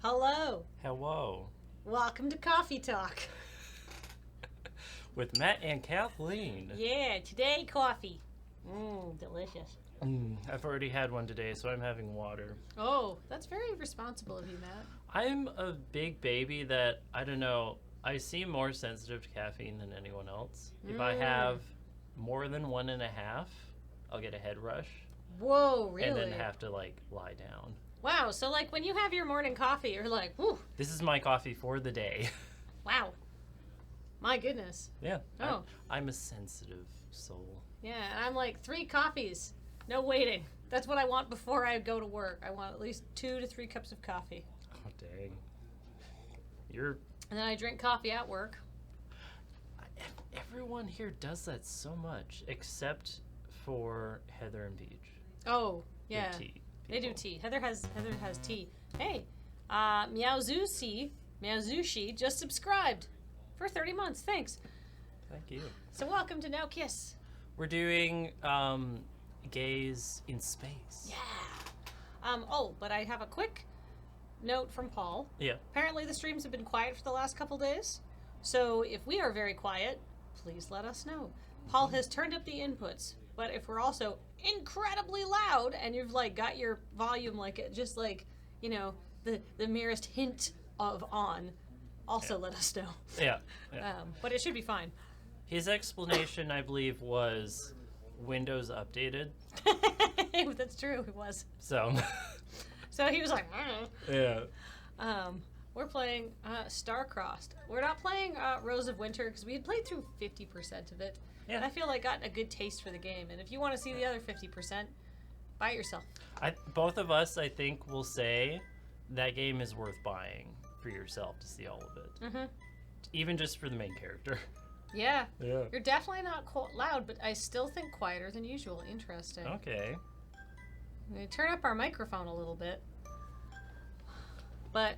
Hello. Hello. Welcome to Coffee Talk. With Matt and Kathleen. Yeah, today coffee. Delicious. I've already had one today, so I'm having water. Oh, that's very responsible of you, Matt. I'm a big baby that, I don't know, I seem more sensitive to caffeine than anyone else. If I have more than 1.5, I'll get a head rush. Whoa, really? And then have to, lie down. Wow, so, when you have your morning coffee, you're like, whew. This is my coffee for the day. Wow. My goodness. Yeah. Oh. I'm a sensitive soul. Yeah, and I'm like, 3 coffees. No waiting. That's what I want before I go to work. I want at least 2 to 3 cups of coffee. Oh, dang. And then I drink coffee at work. Everyone here does that so much, except for Heather and Peach. Oh, yeah. Tea They do tea. Heather has tea. Hey, Meowzushi just subscribed for 30 months. Thanks. Thank you. So welcome to No Kiss. We're doing Gaze in Space. Yeah. But I have a quick note from Paul. Yeah. Apparently the streams have been quiet for the last couple days. So if we are very quiet, please let us know. Paul has turned up the inputs, but if we're also incredibly loud and you've got your volume the merest hint of on, also let us know. Yeah. But it should be fine. His explanation, I believe, was Windows updated. That's true, it was. So he was like, yeah. We're playing Starcrossed. We're not playing Rose of Winter because we had played through 50% of it. Yeah. And I feel like gotten a good taste for the game. And if you want to see the other 50%, buy it yourself. Both of us, I think, will say that game is worth buying for yourself to see all of it. Mm-hmm. Even just for the main character. Yeah. Yeah. You're definitely not loud, but I still think quieter than usual. Interesting. Okay. I'm going to turn up our microphone a little bit. But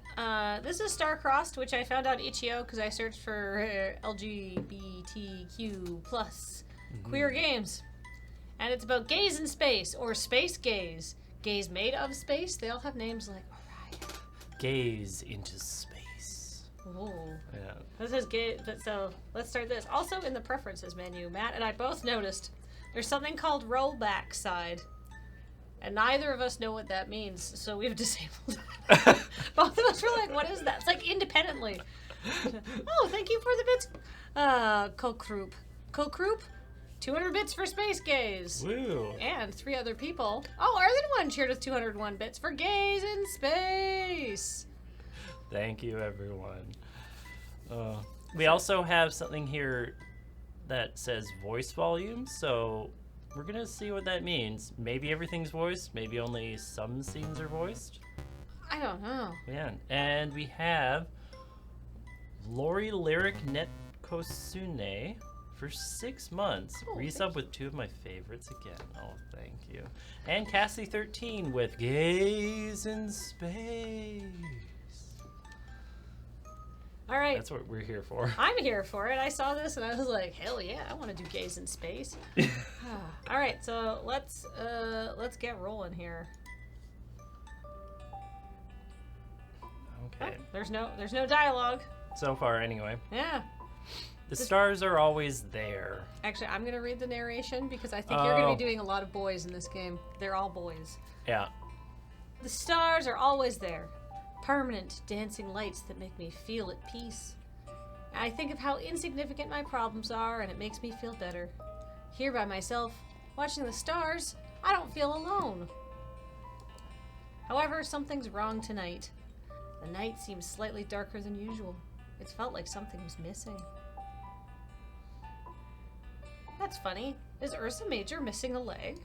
this is Starcrossed, which I found on itch.io because I searched for LGBTQ plus queer games. And it's about gays in space, or space gays. Gays made of space. They all have names like Orion. Gaze into space. Oh. Yeah. This is gay. So let's start this. Also in the preferences menu, Matt and I both noticed there's something called rollback side. And neither of us know what that means, so we've disabled it. Both of us were like, what is that? It's independently. Oh, thank you for the bits. Kokroop. Kokroop? 200 bits for Space Gays. Woo. And 3 other people. Oh, Earthen1 cheered with 201 bits for Gays in Space. Thank you, everyone. We also have something here that says voice volume, so we're going to see what that means. Maybe everything's voiced, maybe only some scenes are voiced. I don't know. Yeah, and we have Lori Lyric Netkosune for 6 months. Oh, Resub with 2 of my favorites again. Oh, thank you. And Cassie13 with Gaze in Space. All right. That's what we're here for. I'm here for it. I saw this and I was like, hell yeah, I want to do Gays in Space. All right, so let's get rolling here. Okay. Oh, there's no dialogue. So far, anyway. Yeah. The stars are always there. Actually, I'm gonna read the narration because I think you're gonna be doing a lot of boys in this game. They're all boys. Yeah. The stars are always there. Permanent, dancing lights that make me feel at peace. I think of how insignificant my problems are, and it makes me feel better. Here by myself, watching the stars, I don't feel alone. However, something's wrong tonight. The night seems slightly darker than usual. It felt like something was missing. That's funny. Is Ursa Major missing a leg?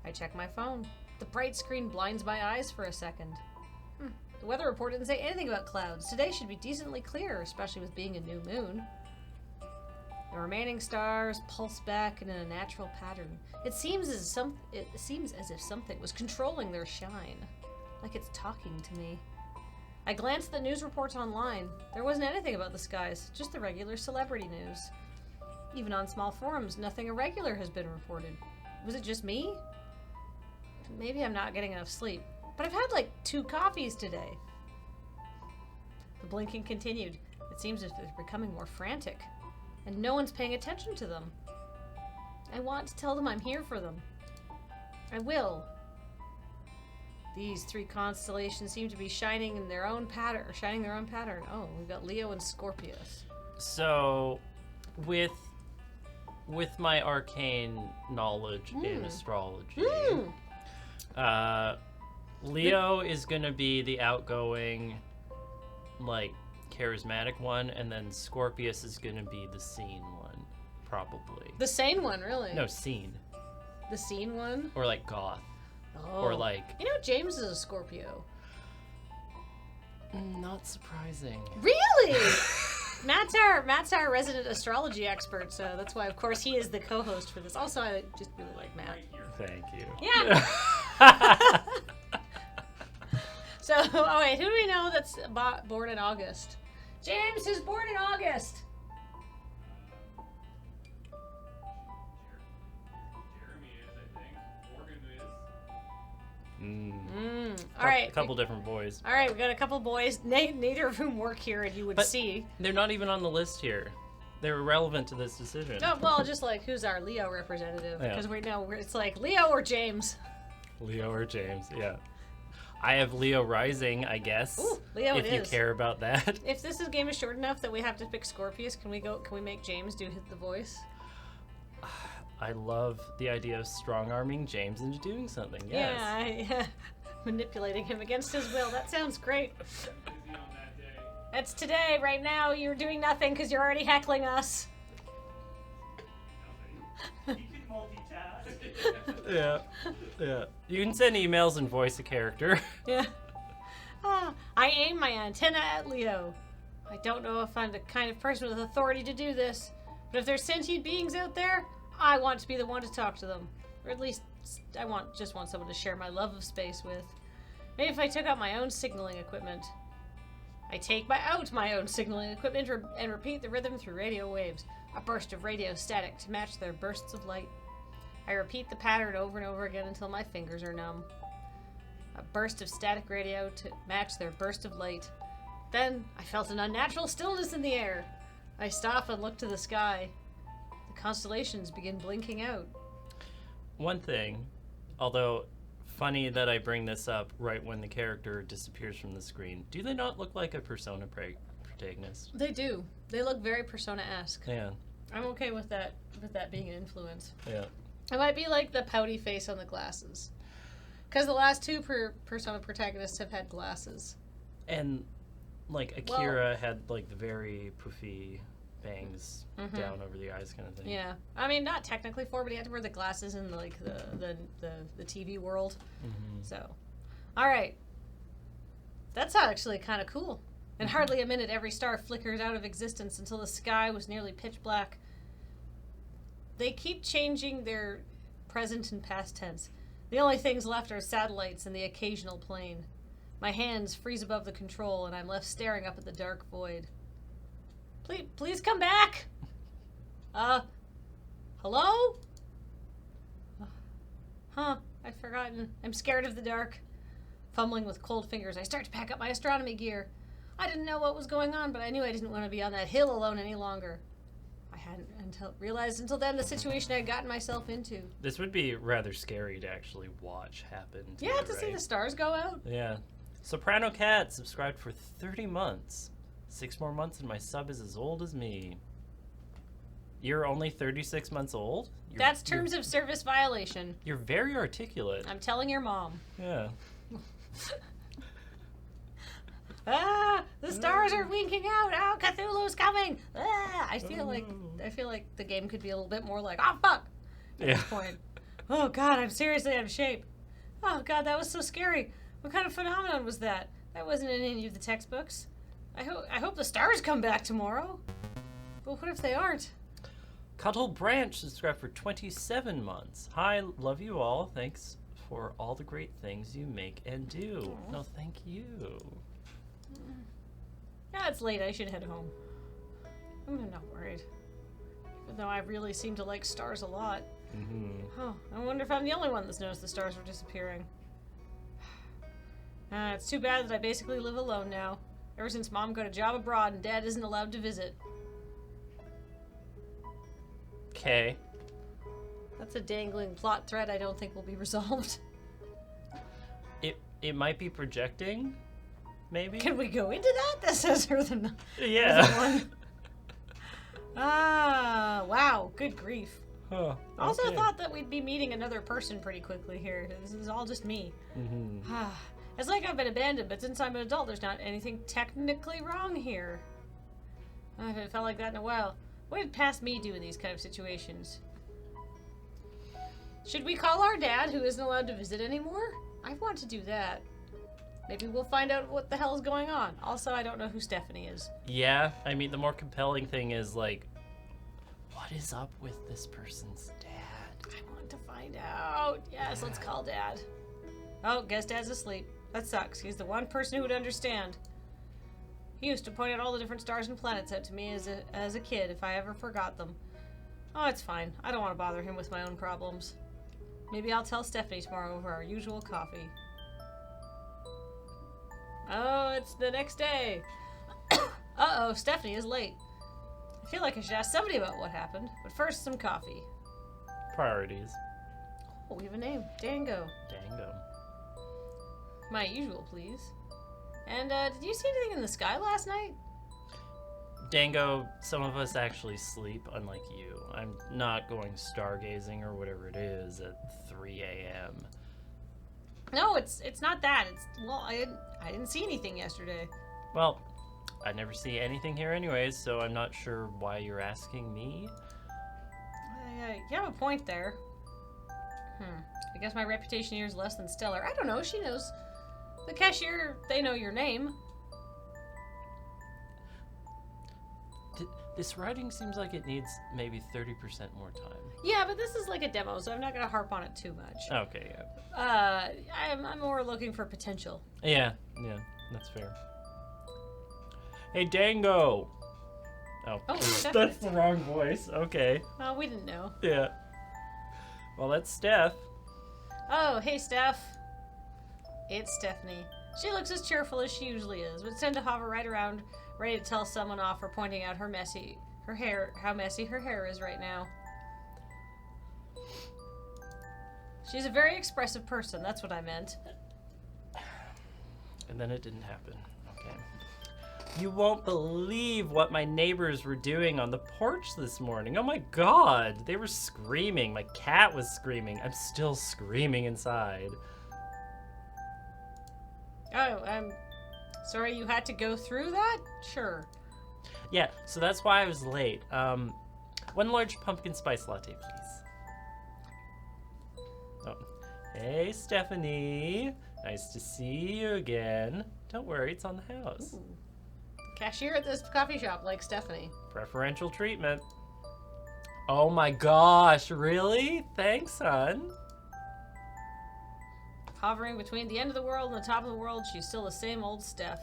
I check my phone. The bright screen blinds my eyes for a second. The weather report didn't say anything about clouds. Today should be decently clear, especially with being a new moon. The remaining stars pulse back in a natural pattern. It seems as if something was controlling their shine, like it's talking to me. I glanced at the news reports online. There wasn't anything about the skies, just the regular celebrity news. Even on small forums, nothing irregular has been reported. Was it just me? Maybe I'm not getting enough sleep. But I've had 2 coffees today. The blinking continued. It seems as if they're becoming more frantic, and no one's paying attention to them. I want to tell them I'm here for them. I will. These 3 constellations seem to be shining in their own pattern. Oh, we've got Leo and Scorpius. So, with my arcane knowledge in astrology, Leo is gonna be the outgoing, like, charismatic one, and then Scorpius is gonna be the scene one, probably. The sane one, really? No, scene. The scene one? Or like goth. Oh. Or like... You know, James is a Scorpio. Not surprising. Really? Matt's our resident astrology expert, so that's why, of course, he is the co-host for this. Also, I just really like Matt. Thank you. Yeah. So, oh wait, who do we know that's born in August? James is born in August. Jeremy is, I think. Morgan is. All right. A couple different boys. All right, we got a couple boys, neither of whom work here, and you would But- see. They're not even on the list here. They're irrelevant to this decision. Oh, well, just like who's our Leo representative? Yeah. Because we know it's like Leo or James. Leo or James, yeah. I have Leo Rising, I guess. Ooh, Leo if it you is. care about that. If this game is short enough that we have to pick Scorpius, can we make James do the voice? I love the idea of strong-arming James into doing something, yes. Yeah, manipulating him against his will. That sounds great. Busy on that day. That's today, right now. You're doing nothing because you're already heckling us. He can multitask. Yeah. Yeah. You can send emails and voice a character. Yeah. I aim my antenna at Leo. I don't know if I'm the kind of person with authority to do this, but if there's sentient beings out there, I want to be the one to talk to them. Or at least, I just want someone to share my love of space with. Maybe if I took out my own signaling equipment. I take out my own signaling equipment and repeat the rhythm through radio waves. A burst of radio static to match their bursts of light. I repeat the pattern over and over again until my fingers are numb. A burst of static radio to match their burst of light. Then I felt an unnatural stillness in the air. I stop and look to the sky. The constellations begin blinking out. One thing, although funny that I bring this up right when the character disappears from the screen, do they not look like a Persona protagonist? They do. They look very Persona-esque. Yeah. I'm okay with that being an influence. Yeah. It might be like the pouty face on the glasses. Because the last 2 Persona protagonists have had glasses. And like Akira had like the very poofy bangs down over the eyes kind of thing. Yeah. I mean, not technically 4, but he had to wear the glasses in like the TV world. So, all right. That's actually kind of cool. In hardly a minute, every star flickered out of existence until the sky was nearly pitch black. They keep changing their present and past tense. The only things left are satellites and the occasional plane. My hands freeze above the control, and I'm left staring up at the dark void. Please come back! Hello? I've forgotten. I'm scared of the dark. Fumbling with cold fingers, I start to pack up my astronomy gear. I didn't know what was going on, but I knew I didn't want to be on that hill alone any longer. I hadn't realized until then the situation I'd gotten myself into. This would be rather scary to actually watch happen. Yeah, to see the stars go out. Yeah. Soprano Cat subscribed for 30 months. 6 more months and my sub is as old as me. You're only 36 months old? That's terms of service violation. You're very articulate. I'm telling your mom. Yeah. The stars are winking out. Oh, Cthulhu's coming. I feel like the game could be a little bit more like, oh fuck, at this point. Oh god, I'm seriously out of shape. Oh god, that was so scary. What kind of phenomenon was that? That wasn't in any of the textbooks. I hope the stars come back tomorrow. But what if they aren't? Cuddle Branch subscribed for 27 months. Hi, love you all. Thanks for all the great things you make and do. Aww. No, thank you. Yeah, it's late. I should head home. I'm not worried. Even though I really seem to like stars a lot. Oh, I wonder if I'm the only one that's noticed the stars were disappearing. It's too bad that I basically live alone now. Ever since Mom got a job abroad and Dad isn't allowed to visit. Okay. That's a dangling plot thread I don't think will be resolved. It might be projecting, maybe? Can we go into that? That says her the Yeah. one. Ah, wow. Good grief. Huh, I also okay. thought that we'd be meeting another person pretty quickly here. This is all just me. Mm-hmm. It's like I've been abandoned, but since I'm an adult, there's not anything technically wrong here. I haven't felt like that in a while. What did past me do in these kind of situations? Should we call our dad, who isn't allowed to visit anymore? I want to do that. Maybe we'll find out what the hell's going on. Also, I don't know who Stephanie is. Yeah, I mean, the more compelling thing is, like, what is up with this person's dad? I want to find out. Yes, let's call Dad. Oh, guess Dad's asleep. That sucks. He's the one person who would understand. He used to point out all the different stars and planets out to me as a kid if I ever forgot them. Oh, it's fine. I don't want to bother him with my own problems. Maybe I'll tell Stephanie tomorrow over our usual coffee. Oh, it's the next day. Uh-oh, Stephanie is late. I feel like I should ask somebody about what happened, but first some coffee. Priorities. Oh, we have a name. Dango. Dango. My usual, please. And, did you see anything in the sky last night? Dango, some of us actually sleep, unlike you. I'm not going stargazing or whatever it is at 3 a.m. No, it's not that. Well, I didn't see anything yesterday. Well, I never see anything here anyways, so I'm not sure why you're asking me. You have a point there. I guess my reputation here is less than stellar. I don't know. She knows. The cashier, they know your name. This writing seems like it needs maybe 30% more time. Yeah, but this is like a demo, so I'm not gonna harp on it too much. Okay, yeah. I'm more looking for potential. Yeah, that's fair. Hey, Dango! Oh, Stephanie. that's the wrong voice. Okay, Oh, we didn't know. yeah. Well, that's Steph. Oh, hey, Steph. It's Stephanie. She looks as cheerful as she usually is, but tend to hover right around, ready to tell someone off for pointing out how messy her hair is right now. She's a very expressive person, that's what I meant. And then it didn't happen. Okay. You won't believe what my neighbors were doing on the porch this morning. Oh my god! They were screaming. My cat was screaming. I'm still screaming inside. Oh, I'm sorry you had to go through that? Sure. Yeah, so that's why I was late. One large pumpkin spice latte, please. Oh. Hey, Stephanie. Nice to see you again. Don't worry, it's on the house. Ooh. Cashier at this coffee shop like Stephanie. Preferential treatment. Oh my gosh, really? Thanks, hon. Hovering between the end of the world and the top of the world, she's still the same old Steph.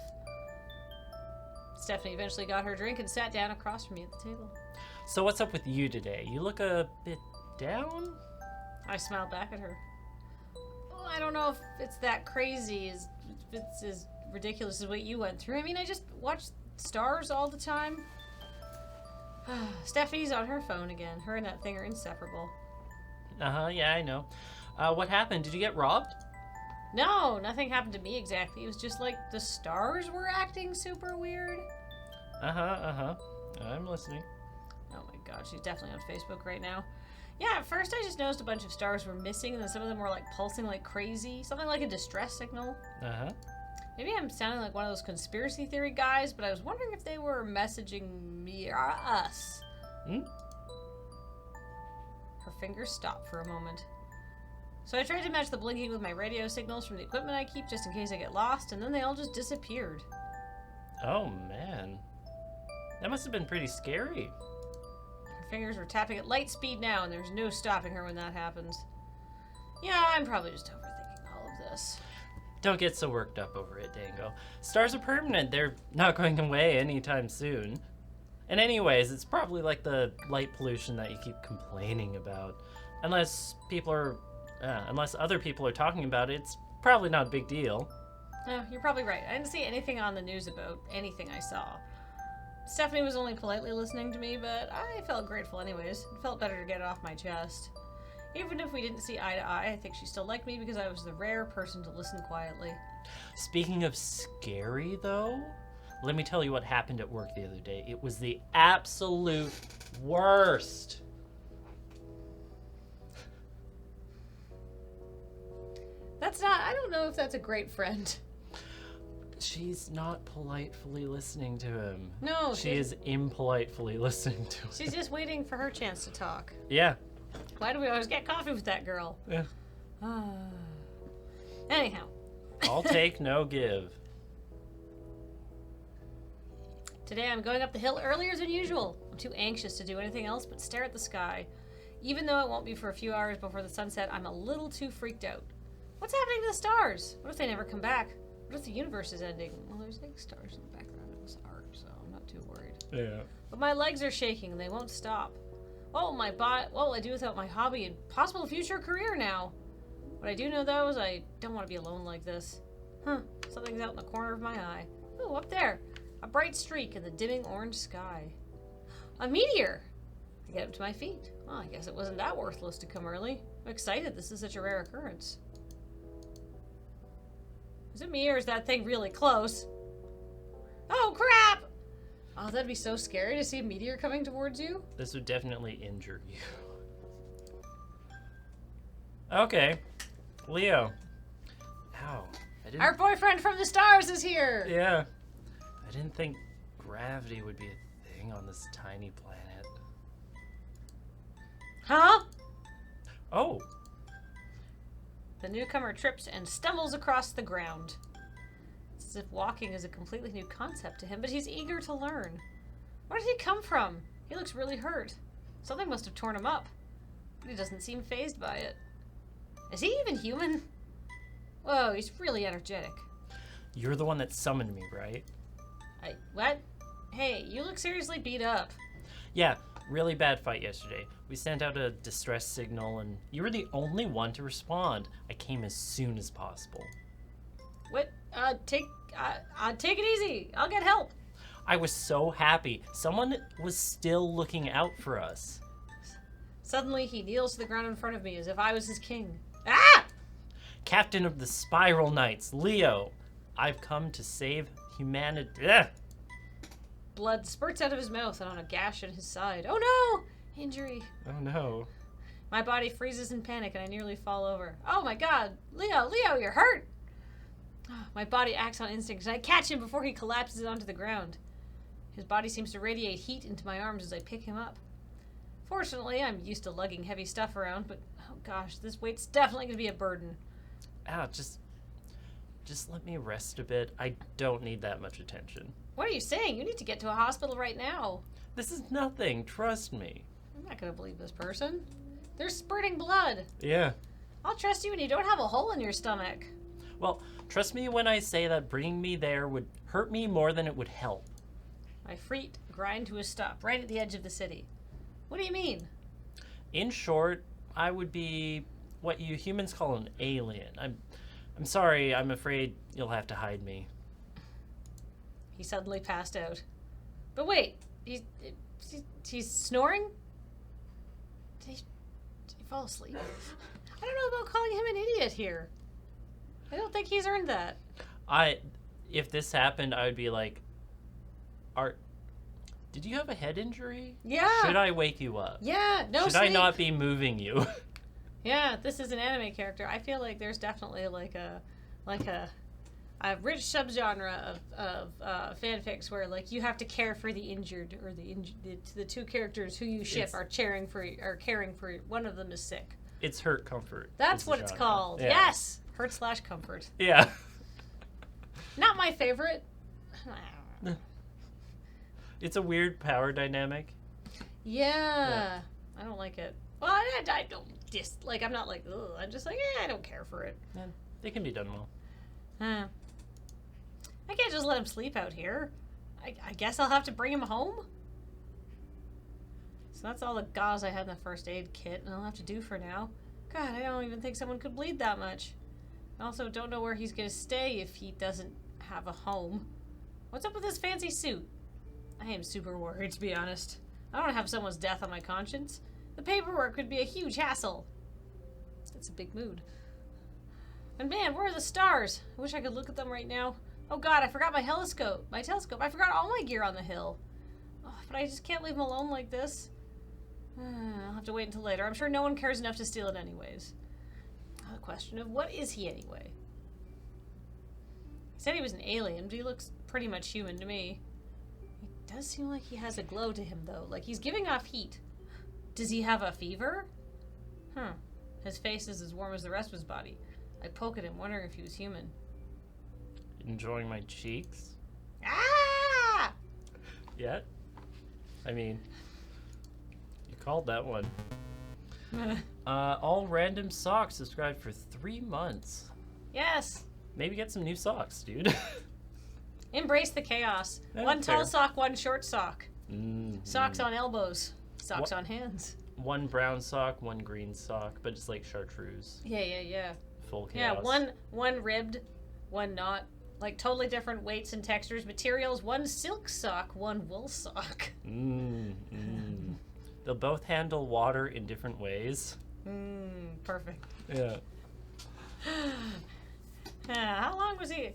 Stephanie eventually got her drink and sat down across from me at the table. So what's up with you today? You look a bit down? I smiled back at her. Well, I don't know if it's that crazy, if it's as ridiculous as what you went through. I mean, I just watch stars all the time. Stephanie's on her phone again. Her and that thing are inseparable. Uh-huh, yeah, I know. What happened? Did you get robbed? No, nothing happened to me exactly. It was just like the stars were acting super weird. Uh-huh. I'm listening. Oh my god, she's definitely on Facebook right now. Yeah, at first I just noticed a bunch of stars were missing, and then some of them were like pulsing like crazy. Something like a distress signal. Uh-huh. Maybe I'm sounding like one of those conspiracy theory guys, but I was wondering if they were messaging me or us. Hmm? Her fingers stopped for a moment. So I tried to match the blinking with my radio signals from the equipment I keep just in case I get lost, and then they all just disappeared. Oh, man. That must have been pretty scary. Her fingers were tapping at light speed now, and there's no stopping her when that happens. Yeah, I'm probably just overthinking all of this. Don't get so worked up over it, Dango. Stars are permanent. They're not going away anytime soon. And anyways, it's probably like the light pollution that you keep complaining about. Unless other people are talking about it, it's probably not a big deal. No, you're probably right. I didn't see anything on the news about anything I saw. Stephanie was only politely listening to me, but I felt grateful anyways. It felt better to get it off my chest. Even if we didn't see eye to eye, I think she still liked me because I was the rare person to listen quietly. Speaking of scary, though, let me tell you what happened at work the other day. It was the absolute worst. I don't know if that's a great friend. She's not politely listening to him. No, She is impolitely listening to him. she's just waiting for her chance to talk. Yeah. Why do we always get coffee with that girl? Yeah. Anyhow. I'll take, no give. Today I'm going up the hill earlier than usual. I'm too anxious to do anything else but stare at the sky. Even though it won't be for a few hours before the sunset, I'm a little too freaked out. What's happening to the stars? What if they never come back? What if the universe is ending? Well, there's like stars in the background of this art, so I'm not too worried. Yeah. But my legs are shaking and they won't stop. What will I do without my hobby and possible future career now? What I do know though is I don't want to be alone like this. Something's out in the corner of my eye. Ooh, up there. A bright streak in the dimming orange sky. A meteor! I get up to my feet. Well, I guess it wasn't that worthless to come early. I'm excited this is such a rare occurrence. Is it me or is that thing really close? Oh, crap! Oh, that'd be so scary to see a meteor coming towards you. This would definitely injure you. Okay. Leo. Ow. Our boyfriend from the stars is here! Yeah. I didn't think gravity would be a thing on this tiny planet. Huh? Oh. The newcomer trips and stumbles across the ground. It's as if walking is a completely new concept to him, but he's eager to learn. Where did he come from? He looks really hurt. Something must have torn him up. But he doesn't seem fazed by it. Is he even human? Whoa, he's really energetic. You're the one that summoned me, right? What? Hey, you look seriously beat up. Yeah, really bad fight yesterday. We sent out a distress signal and you were the only one to respond. I came as soon as possible. What? Take it easy. I'll get help. I was so happy. Someone was still looking out for us. Suddenly, he kneels to the ground in front of me as if I was his king. Ah! Captain of the Spiral Knights, Leo. I've come to save humanity. Ugh. Blood spurts out of his mouth and on a gash in his side. Oh no! Injury. Oh no. My body freezes in panic and I nearly fall over. Oh my god! Leo, you're hurt! My body acts on instinct and I catch him before he collapses onto the ground. His body seems to radiate heat into my arms as I pick him up. Fortunately, I'm used to lugging heavy stuff around, but oh gosh, this weight's definitely going to be a burden. Ah, just let me rest a bit. I don't need that much attention. What are you saying? You need to get to a hospital right now. This is nothing, trust me. I'm not going to believe this person. They're spurting blood. Yeah. I'll trust you when you don't have a hole in your stomach. Well, trust me when I say that bringing me there would hurt me more than it would help. My feet grind to a stop right at the edge of the city. What do you mean? In short, I would be what you humans call an alien. I'm sorry, I'm afraid you'll have to hide me. He suddenly passed out. But wait, he's snoring? Did he fall asleep? I don't know about calling him an idiot here. I don't think he's earned that. If this happened, I would be like, Art, did you have a head injury? Yeah. Should I wake you up? Yeah, no Should sleep. I not be moving you? Yeah, this is an anime character. I feel like there's definitely like a rich subgenre of fanfics where like you have to care for the injured or the two characters who you ship are caring for one of them is sick. It's hurt comfort. That's what it's genre. called. Yeah. Yes, hurt/comfort. Yeah. Not my favorite. It's a weird power dynamic. Yeah. I don't like it. Well, I don't I'm not like, ugh. I'm just like, I don't care for it. Yeah, they can be done well. I can't just let him sleep out here. I guess I'll have to bring him home. So that's all the gauze I had in the first aid kit, and I'll have to do for now. God, I don't even think someone could bleed that much. Also, don't know where he's gonna stay if he doesn't have a home. What's up with this fancy suit? I am super worried, to be honest. I don't have someone's death on my conscience. The paperwork could be a huge hassle. That's a big mood. And man, where are the stars? I wish I could look at them right now. Oh god, I forgot my telescope. I forgot all my gear on the hill. Oh, but I just can't leave them alone like this. I'll have to wait until later. I'm sure no one cares enough to steal it anyways. A question of what is he anyway? He said he was an alien, but he looks pretty much human to me. It does seem like he has a glow to him though, like he's giving off heat. Does he have a fever? His face is as warm as the rest of his body. I poke at him, wondering if he was human. Enjoying my cheeks? Ah! Yet? I mean, you called that one. All random socks subscribed for 3 months. Yes! Maybe get some new socks, dude. Embrace the chaos. Yeah, One tall fair. sock, one short sock. Mm, Socks on elbows. Socks What? on hands. One brown sock, one green sock, but it's like chartreuse. Yeah. Full chaos. Yeah, one ribbed, one not. Like totally different weights and textures, materials. One silk sock, one wool sock. They'll both handle water in different ways. Perfect. Yeah. How long was he?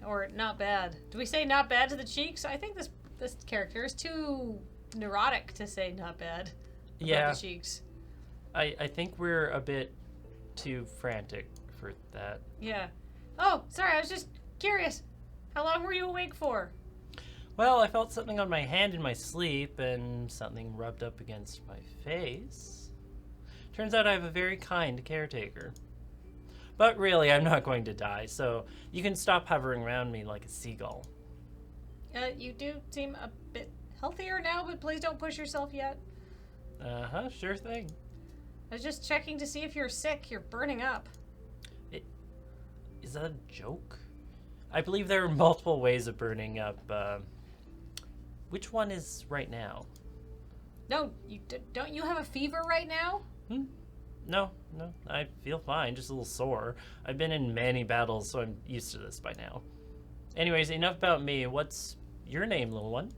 Or not bad. Do we say not bad to the cheeks? I think this character is too neurotic to say not bad about Yeah. the cheeks. I think we're a bit too frantic for that. Yeah. Oh, sorry, I was just curious. How long were you awake for? Well, I felt something on my hand in my sleep, and something rubbed up against my face. Turns out I have a very kind caretaker. But really, I'm not going to die, so you can stop hovering around me like a seagull. You do seem a bit healthier now, but please don't push yourself yet. Uh-huh, sure thing. I was just checking to see if you're sick. You're burning up. Is that a joke? I believe there are multiple ways of burning up. Which one is right now? No, don't you have a fever right now? No, I feel fine, just a little sore. I've been in many battles, so I'm used to this by now. Anyways, enough about me. What's your name, little one?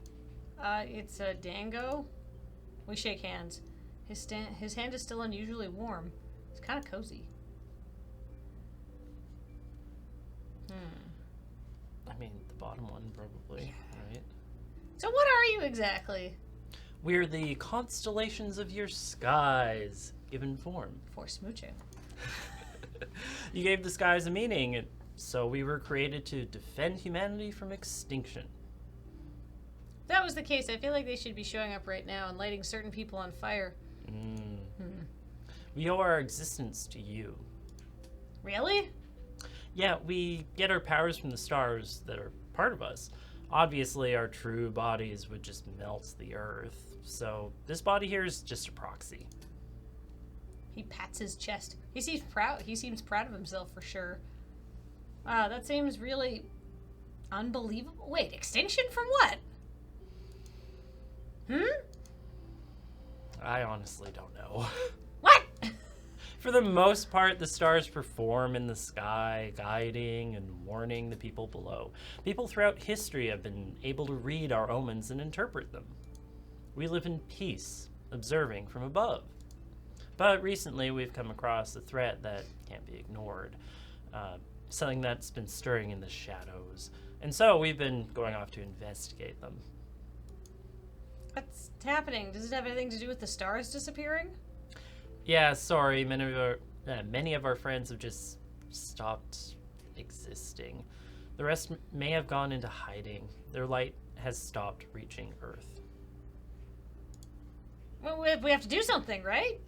It's Dango. We shake hands. His hand is still unusually warm. It's kind of cozy. I mean, the bottom one, probably, right? So what are you exactly? We're the constellations of your skies, given form. For smooching. You gave the skies a meaning, and so we were created to defend humanity from extinction. If that was the case, I feel like they should be showing up right now and lighting certain people on fire. We owe our existence to you. Really? Yeah, we get our powers from the stars that are part of us. Obviously, our true bodies would just melt the earth, so this body here is just a proxy. He pats his chest. He seems proud. He seems proud of himself for sure. Wow, that seems really unbelievable. Wait, extinction from what? I honestly don't know. What? For the most part, the stars perform in the sky, guiding and warning the people below. People throughout history have been able to read our omens and interpret them. We live in peace, observing from above. But recently, we've come across a threat that can't be ignored. Something that's been stirring in the shadows. And so we've been going off to investigate them. What's happening? Does it have anything to do with the stars disappearing? Yeah, sorry, many of our friends have just stopped existing. The rest may have gone into hiding. Their light has stopped reaching Earth. Well, we have to do something, right?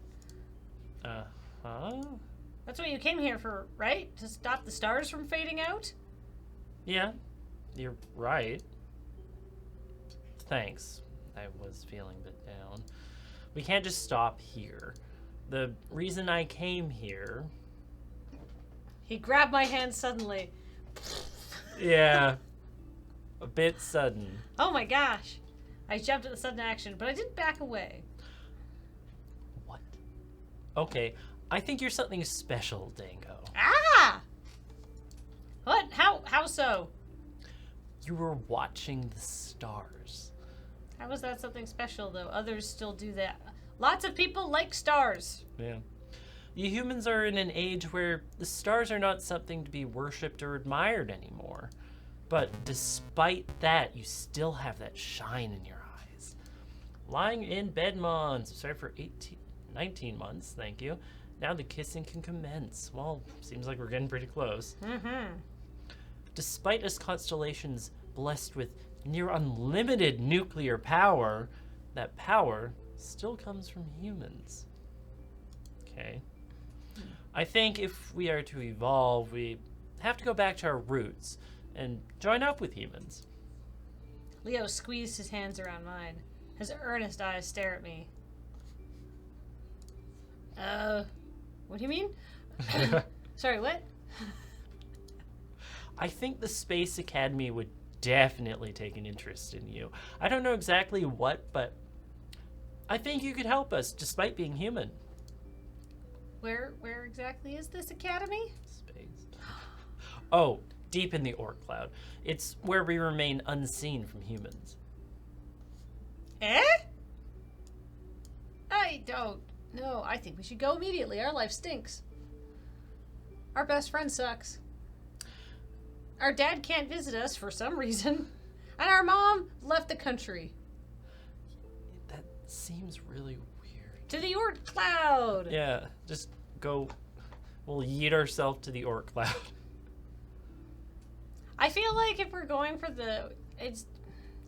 Uh-huh? That's what you came here for, right? To stop the stars from fading out? Yeah, you're right. Thanks. I was feeling a bit down. We can't just stop here. The reason I came here... He grabbed my hand suddenly. Yeah. A bit sudden. Oh my gosh. I jumped at the sudden action, but I didn't back away. What? Okay, I think you're something special, Dango. Ah! What? How so? You were watching the stars. How is that something special, though? Others still do that. Lots of people like stars. Yeah. You humans are in an age where the stars are not something to be worshipped or admired anymore. But despite that, you still have that shine in your eyes. Lying in bed, Mon. Sorry for 19 months, thank you. Now the kissing can commence. Well, seems like we're getting pretty close. Mm-hmm. Despite us constellations blessed with near unlimited nuclear power, that power still comes from humans. Okay. I think if we are to evolve, we have to go back to our roots and join up with humans. Leo squeezed his hands around mine. His earnest eyes stare at me. What do you mean? Sorry, what? I think the Space Academy would definitely take an interest in you. I don't know exactly what, but I think you could help us despite being human. Where exactly is this academy? Space. Oh, deep in the Orc Cloud. It's where we remain unseen from humans. Eh? I don't know. I think we should go immediately. Our life stinks. Our best friend sucks. Our dad can't visit us for some reason. And our mom left the country. That seems really weird. To the Orc Cloud! Yeah, just go. We'll yeet ourselves to the Orc Cloud. I feel like if we're going for it's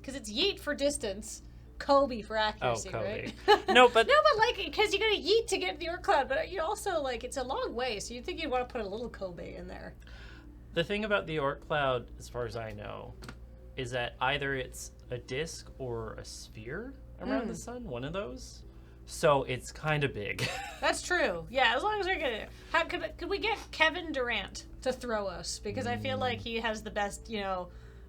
because it's yeet for distance, Kobe for accuracy, Kobe. right? No, but no, but like because you gotta yeet to get to the Orc Cloud, but you also like it's a long way, so you think you'd want to put a little Kobe in there. the thing about the Orc Cloud, as far as I know, is that either it's a disc or a sphere around the sun, one of those. So it's kind of big. That's true. Yeah, as long as we're gonna. Could we get Kevin Durant to throw us? Because I feel like he has the best,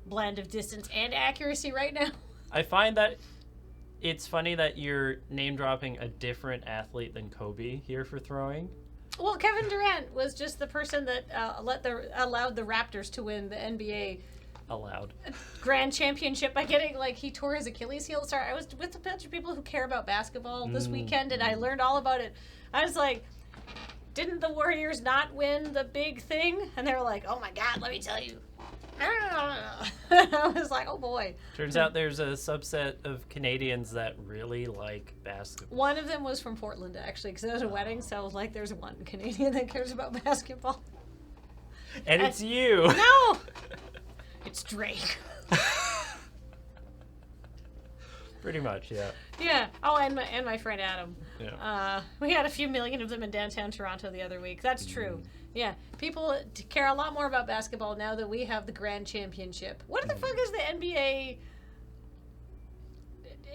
blend of distance and accuracy right now. I find that it's funny that you're name dropping a different athlete than Kobe here for throwing. Well, Kevin Durant was just the person that allowed the Raptors to win the NBA Allowed. Grand Championship by getting, he tore his Achilles heel. Sorry, I was with a bunch of people who care about basketball this weekend, and I learned all about it. I was like, didn't the Warriors not win the big thing? And they were like, oh my God, let me tell you. I was like, oh boy. Turns out there's a subset of Canadians that really like basketball. One of them was from Portland, actually, because it was a wedding, so there's one Canadian that cares about basketball. And it's you. No! It's Drake. Pretty much, yeah. Yeah. Oh, and my friend Adam. Yeah. We had a few million of them in downtown Toronto the other week. That's true. Yeah. People care a lot more about basketball now that we have the Grand Championship. What the fuck is the NBA?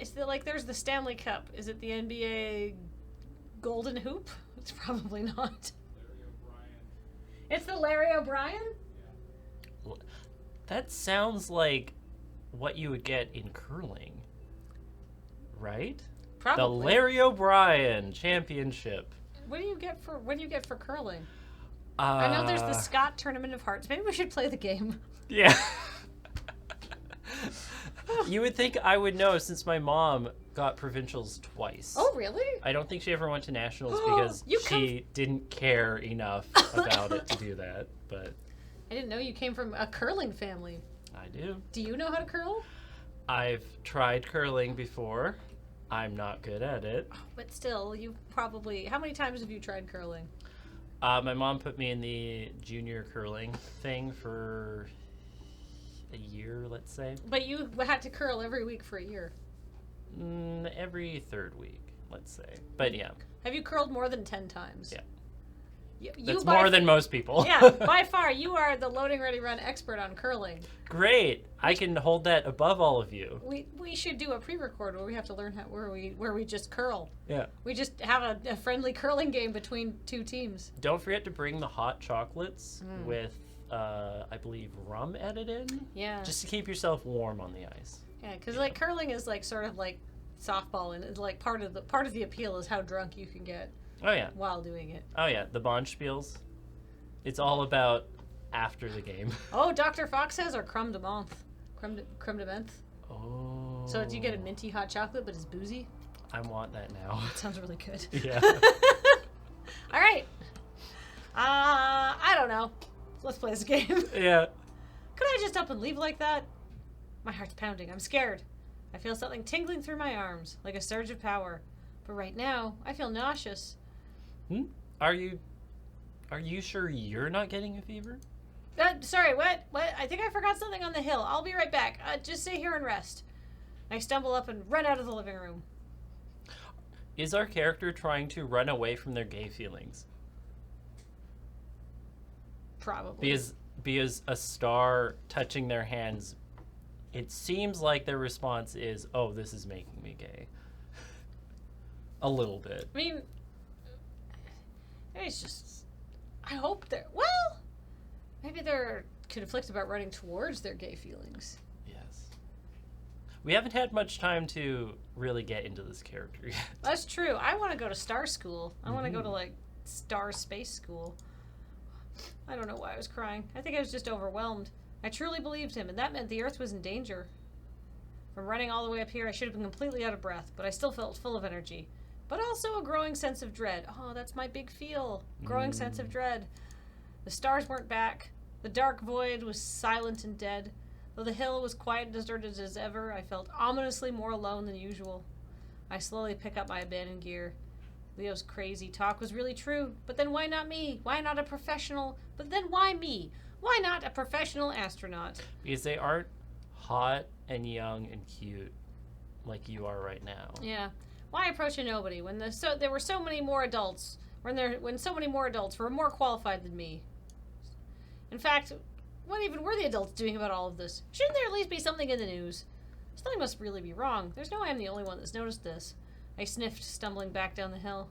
Is there's the Stanley Cup. Is it the NBA Golden Hoop? It's probably not. Larry O'Brien. It's the Larry O'Brien? That sounds like what you would get in curling. Right? Probably. The Larry O'Brien Championship. What do you get for curling? I know there's the Scott Tournament of Hearts. Maybe we should play the game. Yeah. You would think I would know since my mom got provincials twice. Oh, really? I don't think she ever went to nationals because she didn't care enough about it to do that, but I didn't know you came from a curling family. I do. Do you know how to curl? I've tried curling before. I'm not good at it. But still, you probably... How many times have you tried curling? My mom put me in the junior curling thing for a year, let's say. But you had to curl every week for a year. Every third week, let's say. But yeah. Have you curled more than 10 times? Yeah. You That's more than most people. Yeah, by far, you are the loading ready run expert on curling. Great. I can hold that above all of you. We should do a pre-record where we have to learn where we just curl. Yeah. We just have a friendly curling game between two teams. Don't forget to bring the hot chocolates with, I believe, rum added in. Yeah. Just to keep yourself warm on the ice. Yeah, because curling is sort of like softball, and it's part of the appeal is how drunk you can get. Oh yeah. While doing it. Oh yeah, the Bonspiels. It's all about after the game. Oh, Dr. Fox has our creme de menthe. Creme de menthe. Oh. So do you get a minty hot chocolate, but it's boozy? I want that now. That sounds really good. Yeah. All right. I don't know. Let's play this game. Yeah. Could I just up and leave like that? My heart's pounding. I'm scared. I feel something tingling through my arms, like a surge of power. But right now, I feel nauseous. Are you sure you're not getting a fever? Sorry, what? What? I think I forgot something on the hill. I'll be right back. Just stay here and rest. I stumble up and run out of the living room. Is our character trying to run away from their gay feelings? Probably. Because a star touching their hands, it seems like their response is, "Oh, this is making me gay." A little bit. I mean, it's just. I hope they're. Well, maybe they're conflicted about running towards their gay feelings. Yes. We haven't had much time to really get into this character yet. That's true. I want to go to Star School. I want to go to, like, Star Space School. I don't know why I was crying. I think I was just overwhelmed. I truly believed him, and that meant the Earth was in danger. From running all the way up here, I should have been completely out of breath, but I still felt full of energy. But also a growing sense of dread. Oh, that's my big feel. Growing sense of dread. The stars weren't back. The dark void was silent and dead. Though the hill was quiet and deserted as ever, I felt ominously more alone than usual. I slowly pick up my abandoned gear. Leo's crazy talk was really true. But then why not me? Why not a professional? But then why me? Why not a professional astronaut? Because they aren't hot and young and cute like you are right now. Yeah. Why approach a nobody when there were so many more adults? When so many more adults were more qualified than me? In fact, what even were the adults doing about all of this? Shouldn't there at least be something in the news? Something must really be wrong. There's no way I'm the only one that's noticed this. I sniffed, stumbling back down the hill.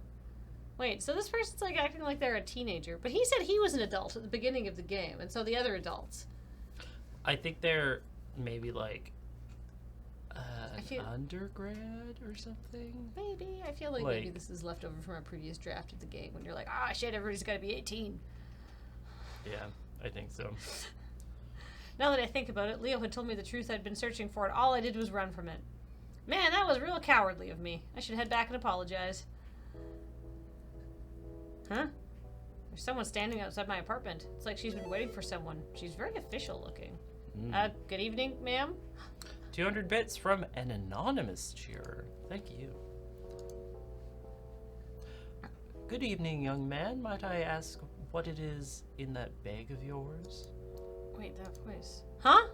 Wait, so this person's like acting like they're a teenager, but he said he was an adult at the beginning of the game, and so the other adults. I think they're maybe like feel- undergrad or something. Maybe. I feel like maybe this is left over from a previous draft of the game when you're like, ah, shit, everybody's got to be 18. Yeah, I think so. Now that I think about it, Leo had told me the truth I'd been searching for, and all I did was run from it. Man, that was real cowardly of me. I should head back and apologize. Huh? There's someone standing outside my apartment. It's like she's been waiting for someone. She's very official looking. Good evening, ma'am? 200 bits from an anonymous cheerer. Thank you. Good evening, young man. Might I ask what it is in that bag of yours? Wait, that voice. Huh?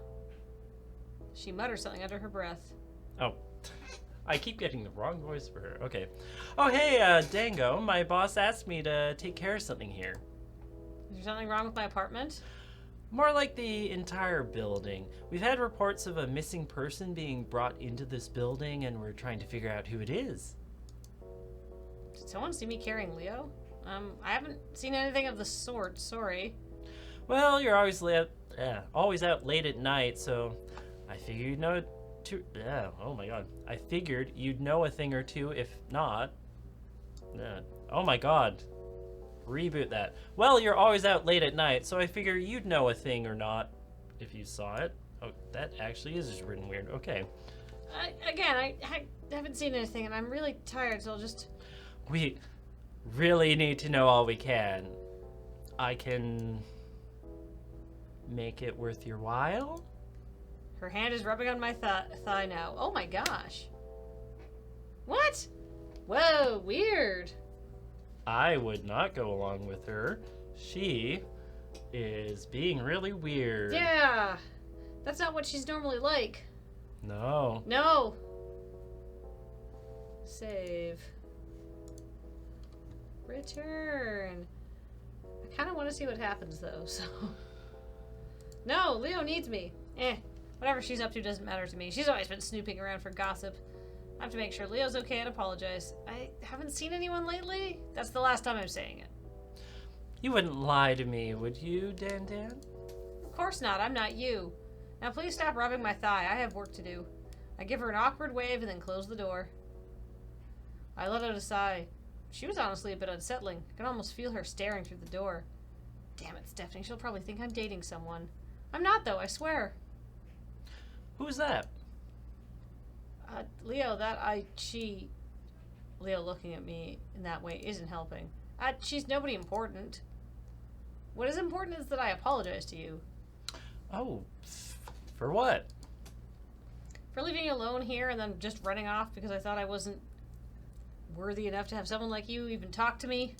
She mutters something under her breath. Oh. I keep getting the wrong voice for her. Okay. Oh, hey, Dango. My boss asked me to take care of something here. Is there something wrong with my apartment? More like the entire building. We've had reports of a missing person being brought into this building, and we're trying to figure out who it is. Did someone see me carrying Leo? I haven't seen anything of the sort, sorry. Well, you're always out late at night, so I figured you'd know oh my god. I figured you'd know a thing or two, if not. Oh my god. Reboot that. Well, you're always out late at night, so I figure you'd know a thing or not if you saw it. Oh, that actually is just written weird. Okay. I haven't seen anything, and I'm really tired, so I'll just... We really need to know all we can. I can make it worth your while? Her hand is rubbing on my thigh now. Oh my gosh. What? Whoa, weird. I would not go along with her. She is being really weird. Yeah. That's not what she's normally like. No. No. Save. Return. I kind of want to see what happens, though, so... No, Leo needs me. Whatever she's up to doesn't matter to me. She's always been snooping around for gossip. I have to make sure Leo's okay and apologize. I haven't seen anyone lately. That's the last time I'm saying it. You wouldn't lie to me, would you, Dan? Of course not. I'm not you. Now please stop rubbing my thigh. I have work to do. I give her an awkward wave and then close the door. I let out a sigh. She was honestly a bit unsettling. I could almost feel her staring through the door. Damn it, Stephanie. She'll probably think I'm dating someone. I'm not, though, I swear. Who's that? Leo, Leo looking at me in that way isn't helping. She's nobody important. What is important is that I apologize to you. Oh, for what? For leaving you alone here and then just running off because I thought I wasn't worthy enough to have someone like you even talk to me.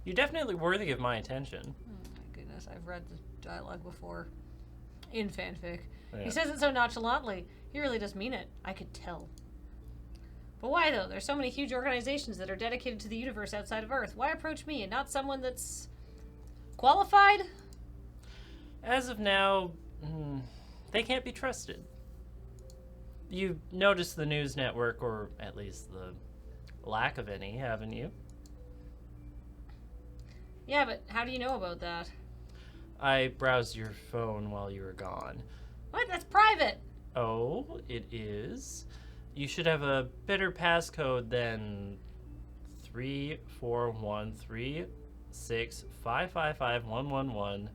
You're definitely worthy of my attention. Oh my goodness, I've read the dialogue before. In fanfic. Yeah. He says it so nonchalantly. He really does mean it. I could tell. But why, though? There's so many huge organizations that are dedicated to the universe outside of Earth. Why approach me and not someone that's qualified? As of now, they can't be trusted. You've noticed the news network, or at least the lack of any, haven't you? Yeah, but how do you know about that? I browsed your phone while you were gone. What? That's private! Oh, it is? You should have a better passcode than 34136555111,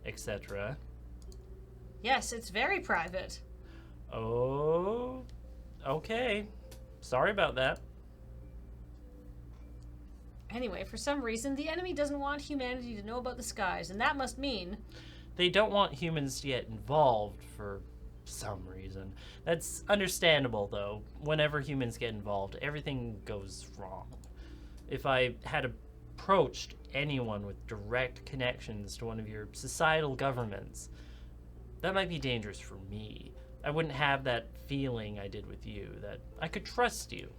etc. Yes, it's very private. Oh, okay. Sorry about that. Anyway, for some reason, the enemy doesn't want humanity to know about the skies, and that must mean... They don't want humans to get involved for some reason. That's understandable, though. Whenever humans get involved, everything goes wrong. If I had approached anyone with direct connections to one of your societal governments, that might be dangerous for me. I wouldn't have that feeling I did with you, that I could trust you.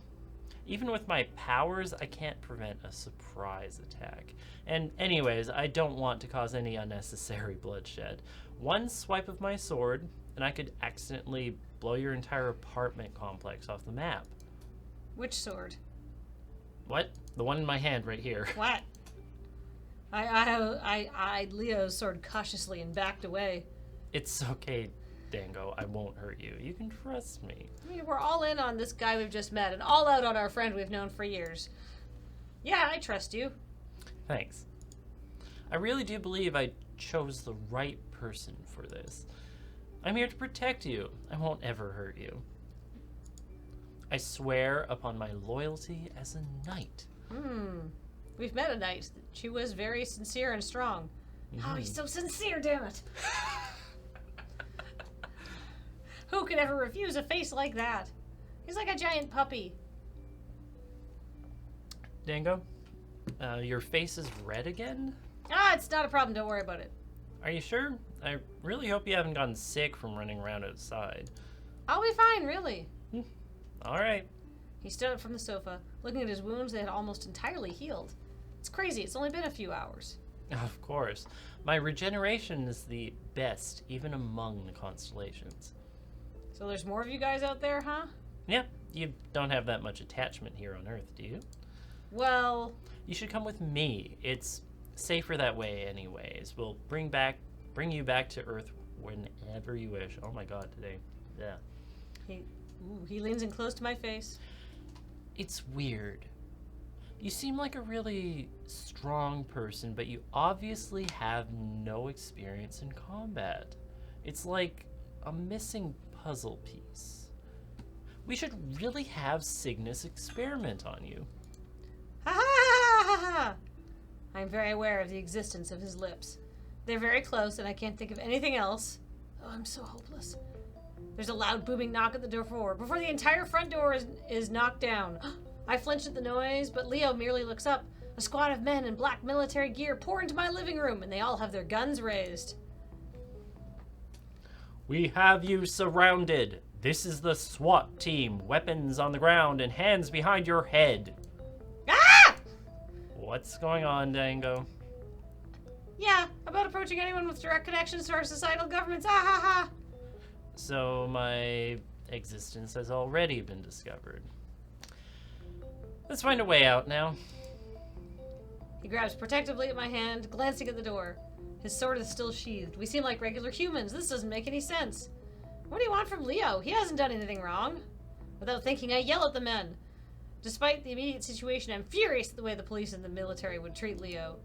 Even with my powers, I can't prevent a surprise attack. And anyways, I don't want to cause any unnecessary bloodshed. One swipe of my sword, and I could accidentally blow your entire apartment complex off the map. Which sword? What? The one in my hand right here. What? I eyed Leo's sword cautiously and backed away. It's okay, Dango. I won't hurt you. You can trust me. I mean, we're all in on this guy we've just met and all out on our friend we've known for years. Yeah, I trust you. Thanks. I really do believe I chose the right person for this. I'm here to protect you. I won't ever hurt you. I swear upon my loyalty as a knight. We've met a knight. She was very sincere and strong. Oh, he's so sincere, damn it. Who could ever refuse a face like that? He's like a giant puppy. Dango, your face is red again? It's not a problem. Don't worry about it. Are you sure? I really hope you haven't gotten sick from running around outside. I'll be fine, really. All right. He stood up from the sofa, looking at his wounds that had almost entirely healed. It's crazy. It's only been a few hours. Of course. My regeneration is the best, even among the constellations. So there's more of you guys out there, huh? Yeah, you don't have that much attachment here on Earth, do you? Well... You should come with me. It's safer that way anyways. We'll bring you back to Earth whenever you wish. Oh my god, today. Yeah. He leans in close to my face. It's weird. You seem like a really strong person, but you obviously have no experience in combat. It's like a missing puzzle piece. We should really have Cygnus experiment on you. Ha ha ha ha! I'm very aware of the existence of his lips. They're very close, and I can't think of anything else. Oh, I'm so hopeless. There's a loud booming knock at the door before the entire front door is knocked down. I flinch at the noise, but Leo merely looks up. A squad of men in black military gear pour into my living room, and they all have their guns raised. We have you surrounded. This is the SWAT team. Weapons on the ground and hands behind your head. Ah! What's going on, Dango? Yeah, about approaching anyone with direct connections to our societal governments. Ah ha ha! So my existence has already been discovered. Let's find a way out now. He grabs protectively at my hand, glancing at the door. His sword is still sheathed. We seem like regular humans. This doesn't make any sense. What do you want from Leo? He hasn't done anything wrong. Without thinking, I yell at the men. Despite the immediate situation, I'm furious at the way the police and the military would treat Leo.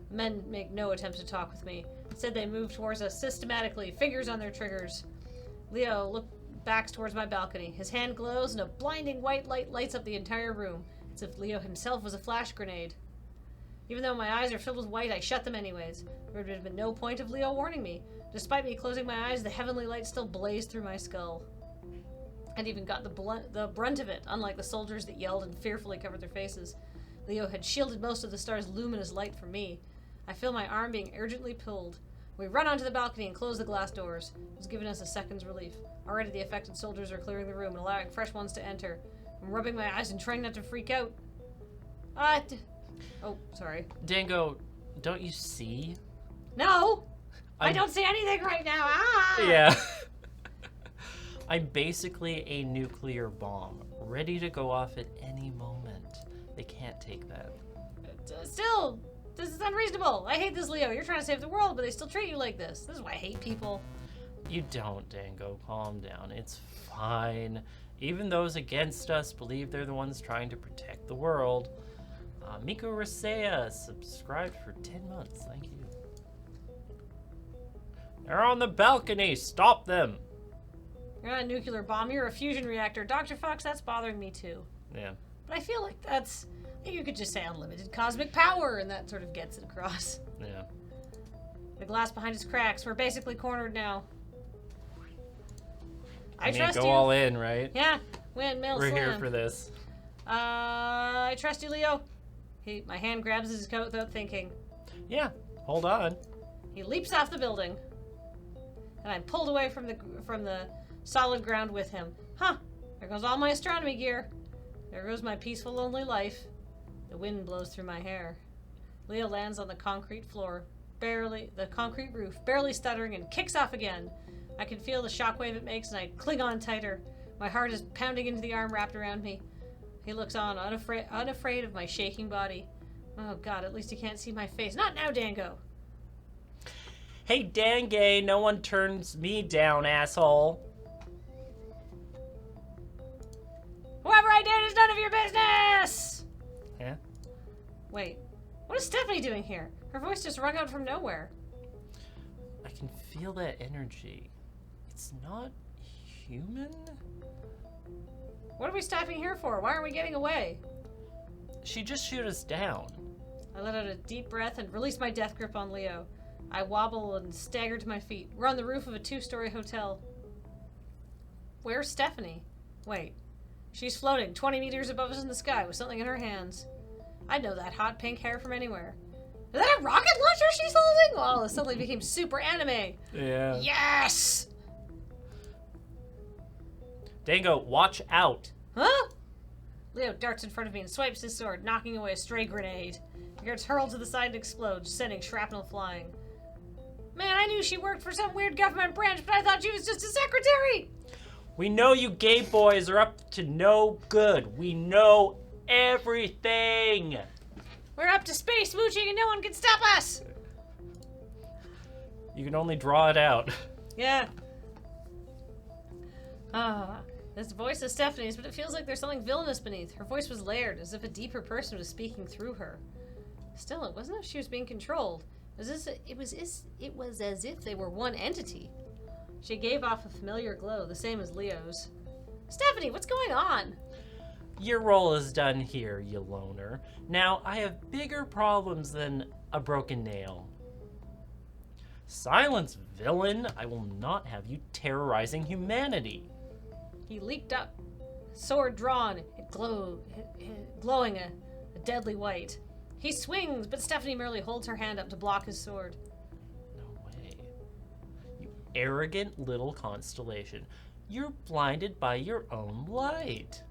The men make no attempt to talk with me. Instead, they move towards us systematically, fingers on their triggers. Leo backs towards my balcony. His hand glows, and a blinding white light lights up the entire room, as if Leo himself was a flash grenade. Even though my eyes are filled with white, I shut them anyways. There would have been no point of Leo warning me. Despite me closing my eyes, the heavenly light still blazed through my skull. I'd even got the brunt of it, unlike the soldiers that yelled and fearfully covered their faces. Leo had shielded most of the star's luminous light from me. I feel my arm being urgently pulled. We run onto the balcony and close the glass doors. It's given us a second's relief. Already the affected soldiers are clearing the room and allowing fresh ones to enter. I'm rubbing my eyes and trying not to freak out. Oh, sorry. Dango, don't you see? No! I don't see anything right now! Ah! Yeah. I'm basically a nuclear bomb, ready to go off at any moment. They can't take that. Still, this is unreasonable. I hate this, Leo. You're trying to save the world, but they still treat you like this. This is why I hate people. You don't, Dango. Calm down. It's fine. Even those against us believe they're the ones trying to protect the world. Miko Rasea subscribed for 10 months. Thank you. They're on the balcony. Stop them. You're not a nuclear bomb. You're a fusion reactor. Dr. Fox, that's bothering me too. Yeah. But I feel like you could just say unlimited cosmic power, and that sort of gets it across. Yeah. The glass behind us cracks. We're basically cornered now. I mean, trust go you. all in, right? Yeah. Windmill We're slam. here for this. I trust you, Leo. My hand grabs his coat without thinking. Yeah. Hold on. He leaps off the building, and I'm pulled away from the solid ground with him. Huh. There goes all my astronomy gear. There goes my peaceful, lonely life. The wind blows through my hair. Leo lands on the concrete roof, barely stuttering, and kicks off again. I can feel the shockwave it makes, and I cling on tighter. My heart is pounding into the arm wrapped around me. He looks on, unafraid of my shaking body. Oh God, at least he can't see my face. Not now, Dango! Hey, Dango, no one turns me down, asshole. Whoever I did is none of your business! Yeah? Wait, what is Stephanie doing here? Her voice just rung out from nowhere. I can feel that energy. It's not human? What are we stopping here for? Why aren't we getting away? She just shoot us down. I let out a deep breath and released my death grip on Leo. I wobble and stagger to my feet. We're on the roof of a 2-story hotel. Where's Stephanie? Wait. She's floating 20 meters above us in the sky with something in her hands. I'd know that hot pink hair from anywhere. Is that a rocket launcher she's holding? Oh, it suddenly became super anime. Yeah. Yes! Dango, watch out. Huh? Leo darts in front of me and swipes his sword, knocking away a stray grenade. It gets hurled to the side and explodes, sending shrapnel flying. Man, I knew she worked for some weird government branch, but I thought she was just a secretary! We know you gay boys are up to no good. We know everything. We're up to space mooching and no one can stop us! You can only draw it out. Yeah. This voice is Stephanie's, but it feels like there's something villainous beneath. Her voice was layered, as if a deeper person was speaking through her. Still, it wasn't as if she was being controlled. It was as if they were one entity. She gave off a familiar glow, the same as Leo's. Stephanie, what's going on? Your role is done here, you loner. Now, I have bigger problems than a broken nail. Silence, villain! I will not have you terrorizing humanity. He leaped up, sword drawn, glowing a deadly white. He swings, but Stephanie merely holds her hand up to block his sword. No way. You arrogant little constellation. You're blinded by your own light.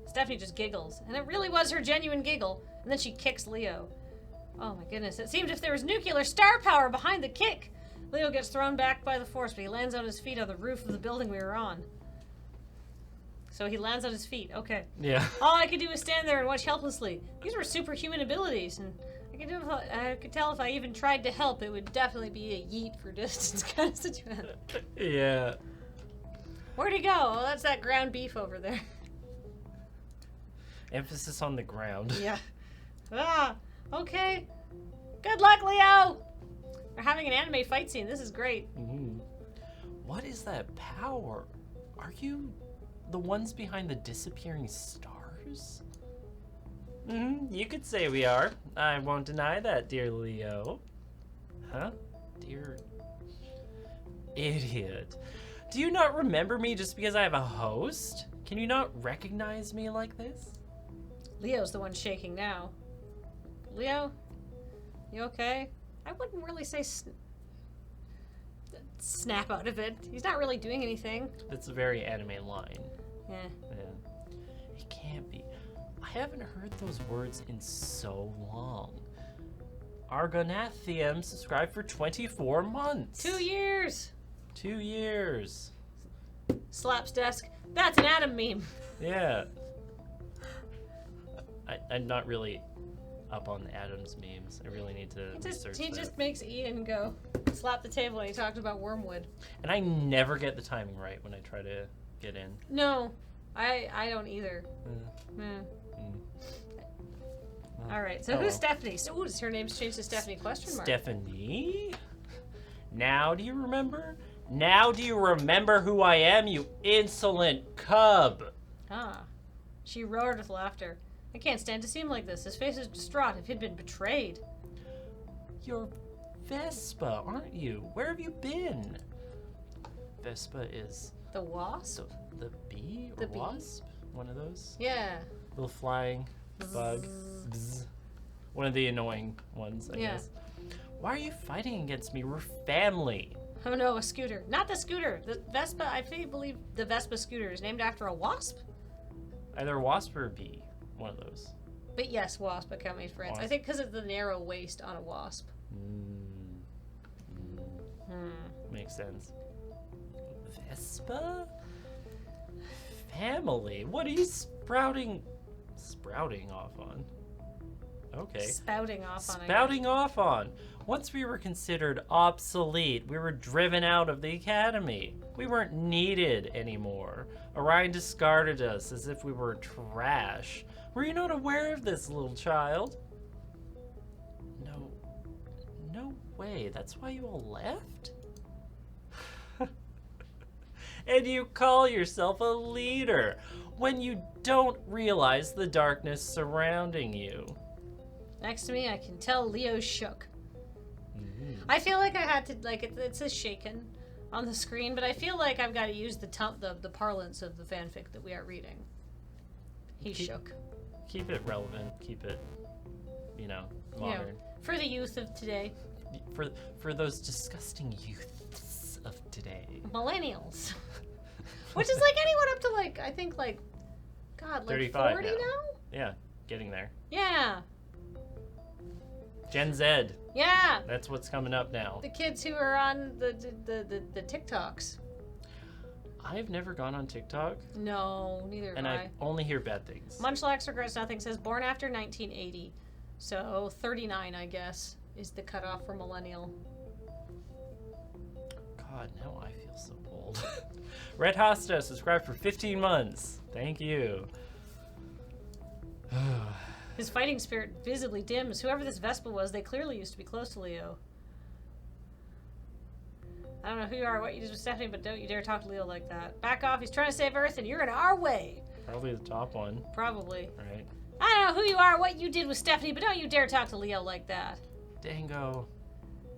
Stephanie just giggles, and it really was her genuine giggle, and then she kicks Leo. Oh my goodness, it seemed as if there was nuclear star power behind the kick. Leo gets thrown back by the force, but he lands on his feet on the roof of the building we were on. So he lands on his feet, okay. Yeah. All I could do was stand there and watch helplessly. These were superhuman abilities, and I could tell if I even tried to help, it would definitely be a yeet for distance kind of situation. Yeah. Where'd he go? Oh, that's that ground beef over there. Emphasis on the ground. Yeah. Ah, okay. Good luck, Leo! We're having an anime fight scene. This is great. Mhm. What is that power? Are you the ones behind the disappearing stars? You could say we are. I won't deny that, dear Leo. Huh? Dear idiot. Do you not remember me just because I have a host? Can you not recognize me like this? Leo's the one shaking now. Leo? You okay? I wouldn't really say snap out of it. He's not really doing anything. That's a very anime line. Yeah. Yeah. It can't be. I haven't heard those words in so long. Argonathium subscribed for 24 months. 2 years! 2 years. Slaps desk. That's an Adam meme. Yeah. I'm not really up on Adam's memes. I really need to research He that. just makes Ian go slap the table when he talked about Wormwood. And I never get the timing right when I try to get in. No, I don't either. Uh, Eh. well, All right, so oh who's well. Stephanie? So, is her name's changed to Stephanie? Question mark. Stephanie? Now do you remember? Now do you remember who I am, you insolent cub? Ah, she roared with laughter. I can't stand to see him like this. His face is distraught. If he'd been betrayed. You're Vespa, aren't you? Where have you been? Vespa is The wasp? the bee or The bee? wasp? One of those Yeah. little flying bug. Bzz. One of the annoying ones, I Yeah. guess. Why are you fighting against me? We're family. Oh no, a scooter. Not the scooter. The Vespa, I believe the Vespa scooter is named after a wasp? Either a wasp or a bee. One of those. But yes, wasp, but count me as friends. I Wasp. think because of the narrow waist on a wasp. Makes sense. Vespa? Family? What are you sprouting off on? Okay. Spouting off on it. Spouting off on. Once we were considered obsolete, we were driven out of the academy. We weren't needed anymore. Orion discarded us as if we were trash. Were you not aware of this, little child? No way. That's why you all left? And you call yourself a leader when you don't realize the darkness surrounding you. Next to me, I can tell Leo's shook. I feel like I had to, like, it says shaken on the screen, but I feel like I've got to use the parlance of the fanfic that we are reading. He shook. Keep it relevant. Keep it, modern. For the youth of today. For those disgusting youths of today. Millennials. Which is like anyone up to like, I think like, God, like 35 40 now. now? Yeah, getting there. Yeah. Gen Z. Yeah. That's what's coming up now. The kids who are on the TikToks. I've never gone on TikTok, No, neither have and I. I only hear bad things. Munchlax regrets nothing says born after 1980. So 39, I guess, is the cutoff for millennial. God, now I feel so old. Red Hosta subscribed for 15 months. Thank you. His fighting spirit visibly dims. Whoever this Vespa was, they clearly used to be close to Leo. I don't know who you are or what you did with Stephanie, but don't you dare talk to Leo like that. Back off, he's trying to save Earth and you're in our way. Probably the top one, Probably. right? I don't know who you are or what you did with Stephanie, but don't you dare talk to Leo like that. Dango.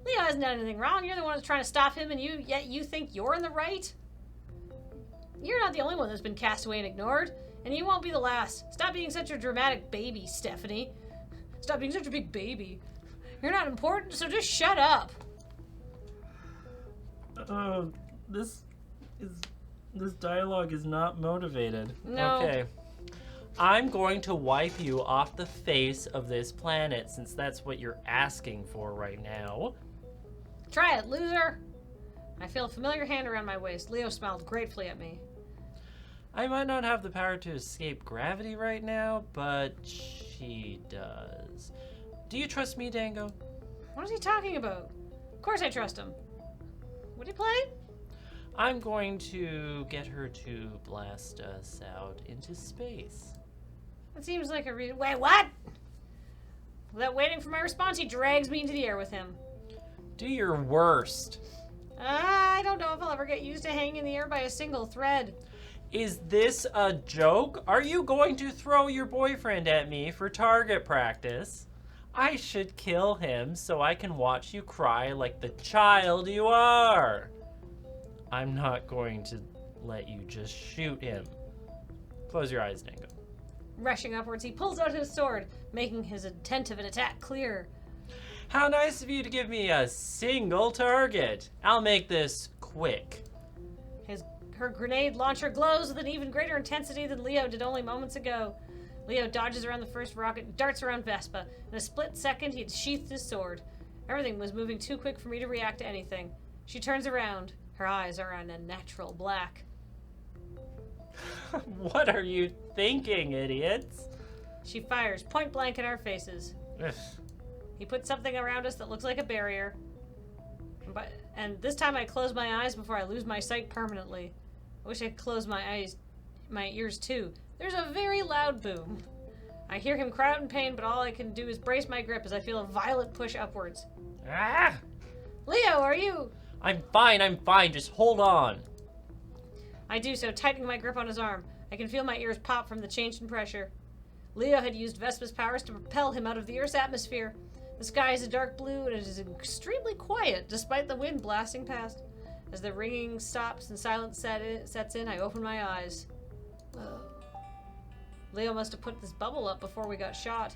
Leo hasn't done anything wrong. You're the one that's trying to stop him, and yet you think you're in the right? You're not the only one that's been cast away and ignored, and you won't be the last. Stop being such a dramatic baby, Stephanie. Stop being such a big baby. You're not important, so just shut up. This dialogue is not motivated. No. Okay. I'm going to wipe you off the face of this planet since that's what you're asking for right now. Try it, loser. I feel a familiar hand around my waist. Leo smiled gratefully at me. I might not have the power to escape gravity right now, but she does. Do you trust me, Dango? What is he talking about? Of course I trust him. What do you play? I'm going to get her to blast us out into space. That seems like a reason. Wait, what? Without waiting for my response, he drags me into the air with him. Do your worst. I don't know if I'll ever get used to hanging in the air by a single thread. Is this a joke? Are you going to throw your boyfriend at me for target practice? I should kill him so I can watch you cry like the child you are. I'm not going to let you just shoot him. Close your eyes, Dingo. Rushing upwards, he pulls out his sword, making his intent of an attack clear. How nice of you to give me a single target. I'll make this quick. Her grenade launcher glows with an even greater intensity than Leo did only moments ago. Leo dodges around the first rocket and darts around Vespa. In a split second, he had sheathed his sword. Everything was moving too quick for me to react to anything. She turns around. Her eyes are an unnatural black. What are you thinking, idiots? She fires point blank at our faces. Ugh. He puts something around us that looks like a barrier. And this time I close my eyes before I lose my sight permanently. I wish I could close my ears too. There's a very loud boom. I hear him cry out in pain, but all I can do is brace my grip as I feel a violent push upwards. Ah! Leo, are you? I'm fine. Just hold on. I do so, tightening my grip on his arm. I can feel my ears pop from the change in pressure. Leo had used Vespa's powers to propel him out of the Earth's atmosphere. The sky is a dark blue and it is extremely quiet despite the wind blasting past. As the ringing stops and silence sets in, I open my eyes. Whoa. Leo must have put this bubble up before we got shot.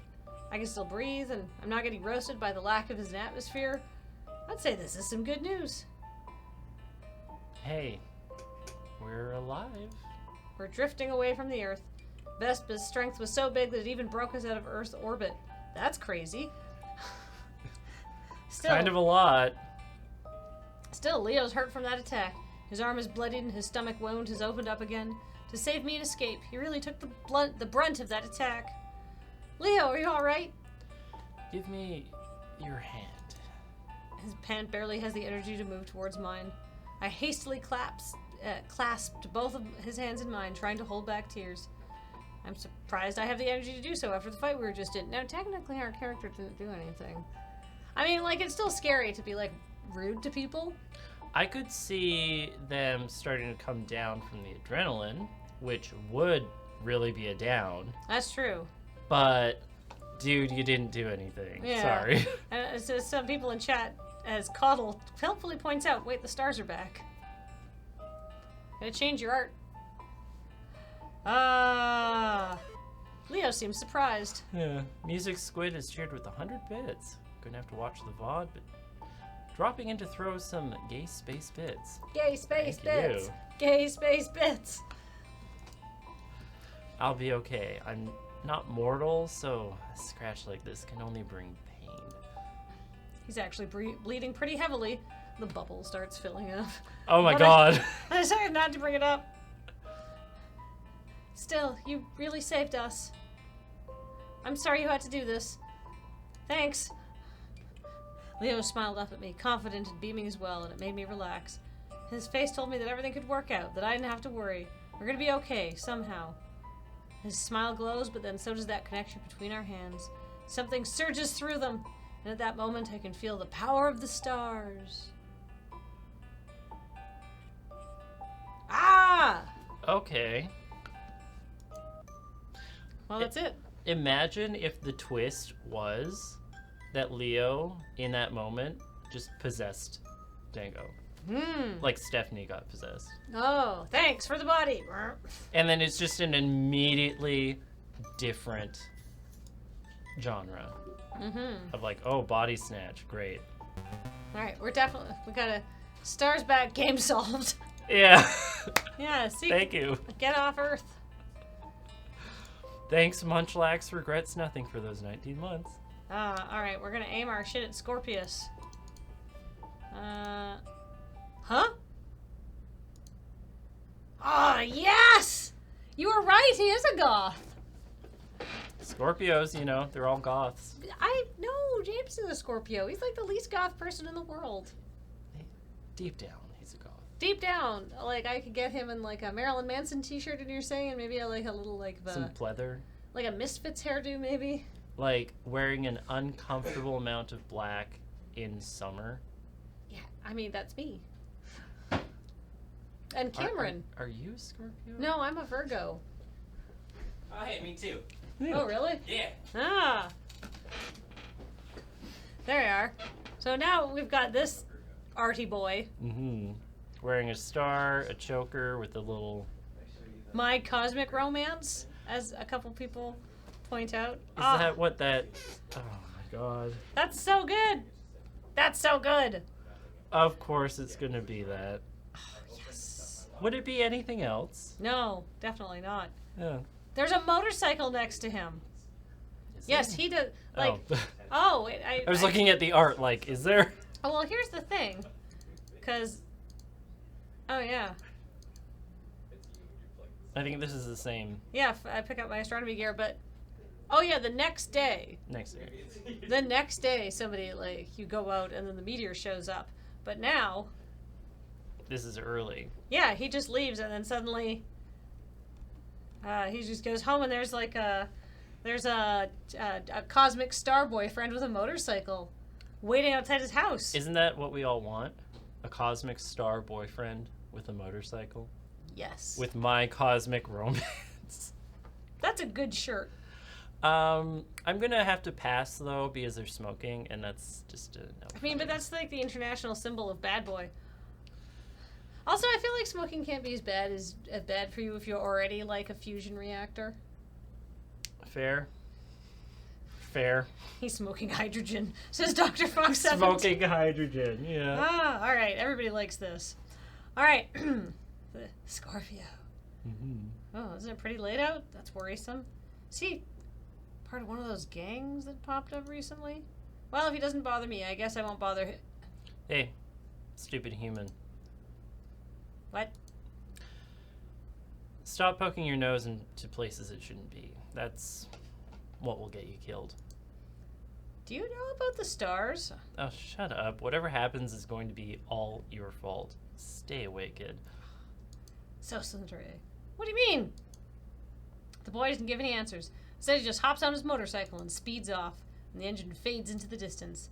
I can still breathe and I'm not getting roasted by the lack of his atmosphere. I'd say this is some good news. Hey, we're alive. We're drifting away from the Earth. Vespa's strength was so big that it even broke us out of Earth's orbit. That's crazy. Kind of a lot. Still, Leo's hurt from that attack. His arm is bloodied and his stomach wound has opened up again. To save me and escape, he really took the brunt of that attack. Leo, are you alright? Give me your hand. His hand barely has the energy to move towards mine. I hastily clasped both of his hands in mine, trying to hold back tears. I'm surprised I have the energy to do so after the fight we were just in. Now, technically, our character didn't do anything. I mean, like, it's still scary to be, like, rude to people. I could see them starting to come down from the adrenaline, which would really be a down. That's true. But, dude, you didn't do anything. Yeah. Sorry. So some people in chat, as Coddle helpfully points out, wait, the stars are back. Gotta change your art. Leo seems surprised. Yeah. Music Squid is cheered with 100 bits. Gonna have to watch the VOD, but dropping in to throw some gay space bits. Gay space Thank bits. you. Gay space bits. I'll be okay. I'm not mortal, so a scratch like this can only bring pain. He's actually bleeding pretty heavily. The bubble starts filling up. Oh my But god. I decided not to bring it up. Still, you really saved us. I'm sorry you had to do this. Thanks. Leo smiled up at me, confident and beaming as well, and it made me relax. His face told me that everything could work out, that I didn't have to worry. We're gonna be okay, somehow. His smile glows, but then so does that connection between our hands. Something surges through them, and at that moment I can feel the power of the stars. Ah! Okay. Well, that's it. Imagine if the twist was that Leo, in that moment, just possessed Dango. Like Stephanie got possessed. Oh, thanks for the body. And then it's just an immediately different genre. Of like, oh, body snatch, great. Alright, we got a stars back game solved. Yeah. Yeah, see? Thank you. Get off Earth. Thanks, Munchlax regrets nothing for those 19 months. Alright, we're gonna aim our shit at Scorpius. Huh? Ah, yes! You were right, he is a goth. Scorpios, you know, they're all goths. No, James is a Scorpio. He's like the least goth person in the world. Deep down, he's a goth. Deep down, like, I could get him in like a Marilyn Manson t-shirt and you're saying, and maybe like a little like the... Some pleather. Like a Misfits hairdo, maybe? Like wearing an uncomfortable amount of black in summer. Yeah, I mean, that's me. And Cameron. Are you a Scorpio? No, I'm a Virgo. Oh, hey, me too. Yeah. Oh, really? Yeah. Ah. There you are. So now we've got this arty boy. Mm-hmm. Wearing a star, a choker with a little... My cosmic romance, as a couple people point out. Is Ah, that what that... Oh my god. that's so good. That's so good. Of course it's gonna be that. Yes. Would it be anything else? No, definitely not. Yeah. There's a motorcycle next to him. Is Yes, there? he does. Like, Oh. oh, I was looking at the art, like, is there... Oh, well, here's the thing. Because. Oh, yeah. I think this is the same Yeah, I pick up my astronomy gear, but. Oh, yeah, the next day. next year. The next day, somebody, like, you go out and then the meteor shows up. But now, This is early. yeah, he just leaves and then suddenly. He just goes home and there's like a. There's a cosmic star boyfriend with a motorcycle waiting outside his house. Isn't that what we all want? A cosmic star boyfriend with a motorcycle? Yes. With my cosmic romance. That's a good shirt. I'm gonna have to pass though because they're smoking, and that's just a no. I mean, but that's like the international symbol of bad boy. Also, I feel like smoking can't be as bad for you if you're already like a fusion reactor. Fair. Fair. He's smoking hydrogen, says Dr. Fox 7. Smoking hydrogen, yeah. Ah, all right. Everybody likes this. All right. The Scorpio. Mm-hmm. Oh, isn't it pretty laid out? That's worrisome. See, part of one of those gangs that popped up recently? Well, if he doesn't bother me, I guess I won't bother him. Hey, stupid human. What? Stop poking your nose into places it shouldn't be. That's what will get you killed. Do you know about the stars? Oh, shut up. Whatever happens is going to be all your fault. Stay away, kid. So Sundere. What do you mean? The boy doesn't give any answers. Instead, he just hops on his motorcycle and speeds off, and the engine fades into the distance.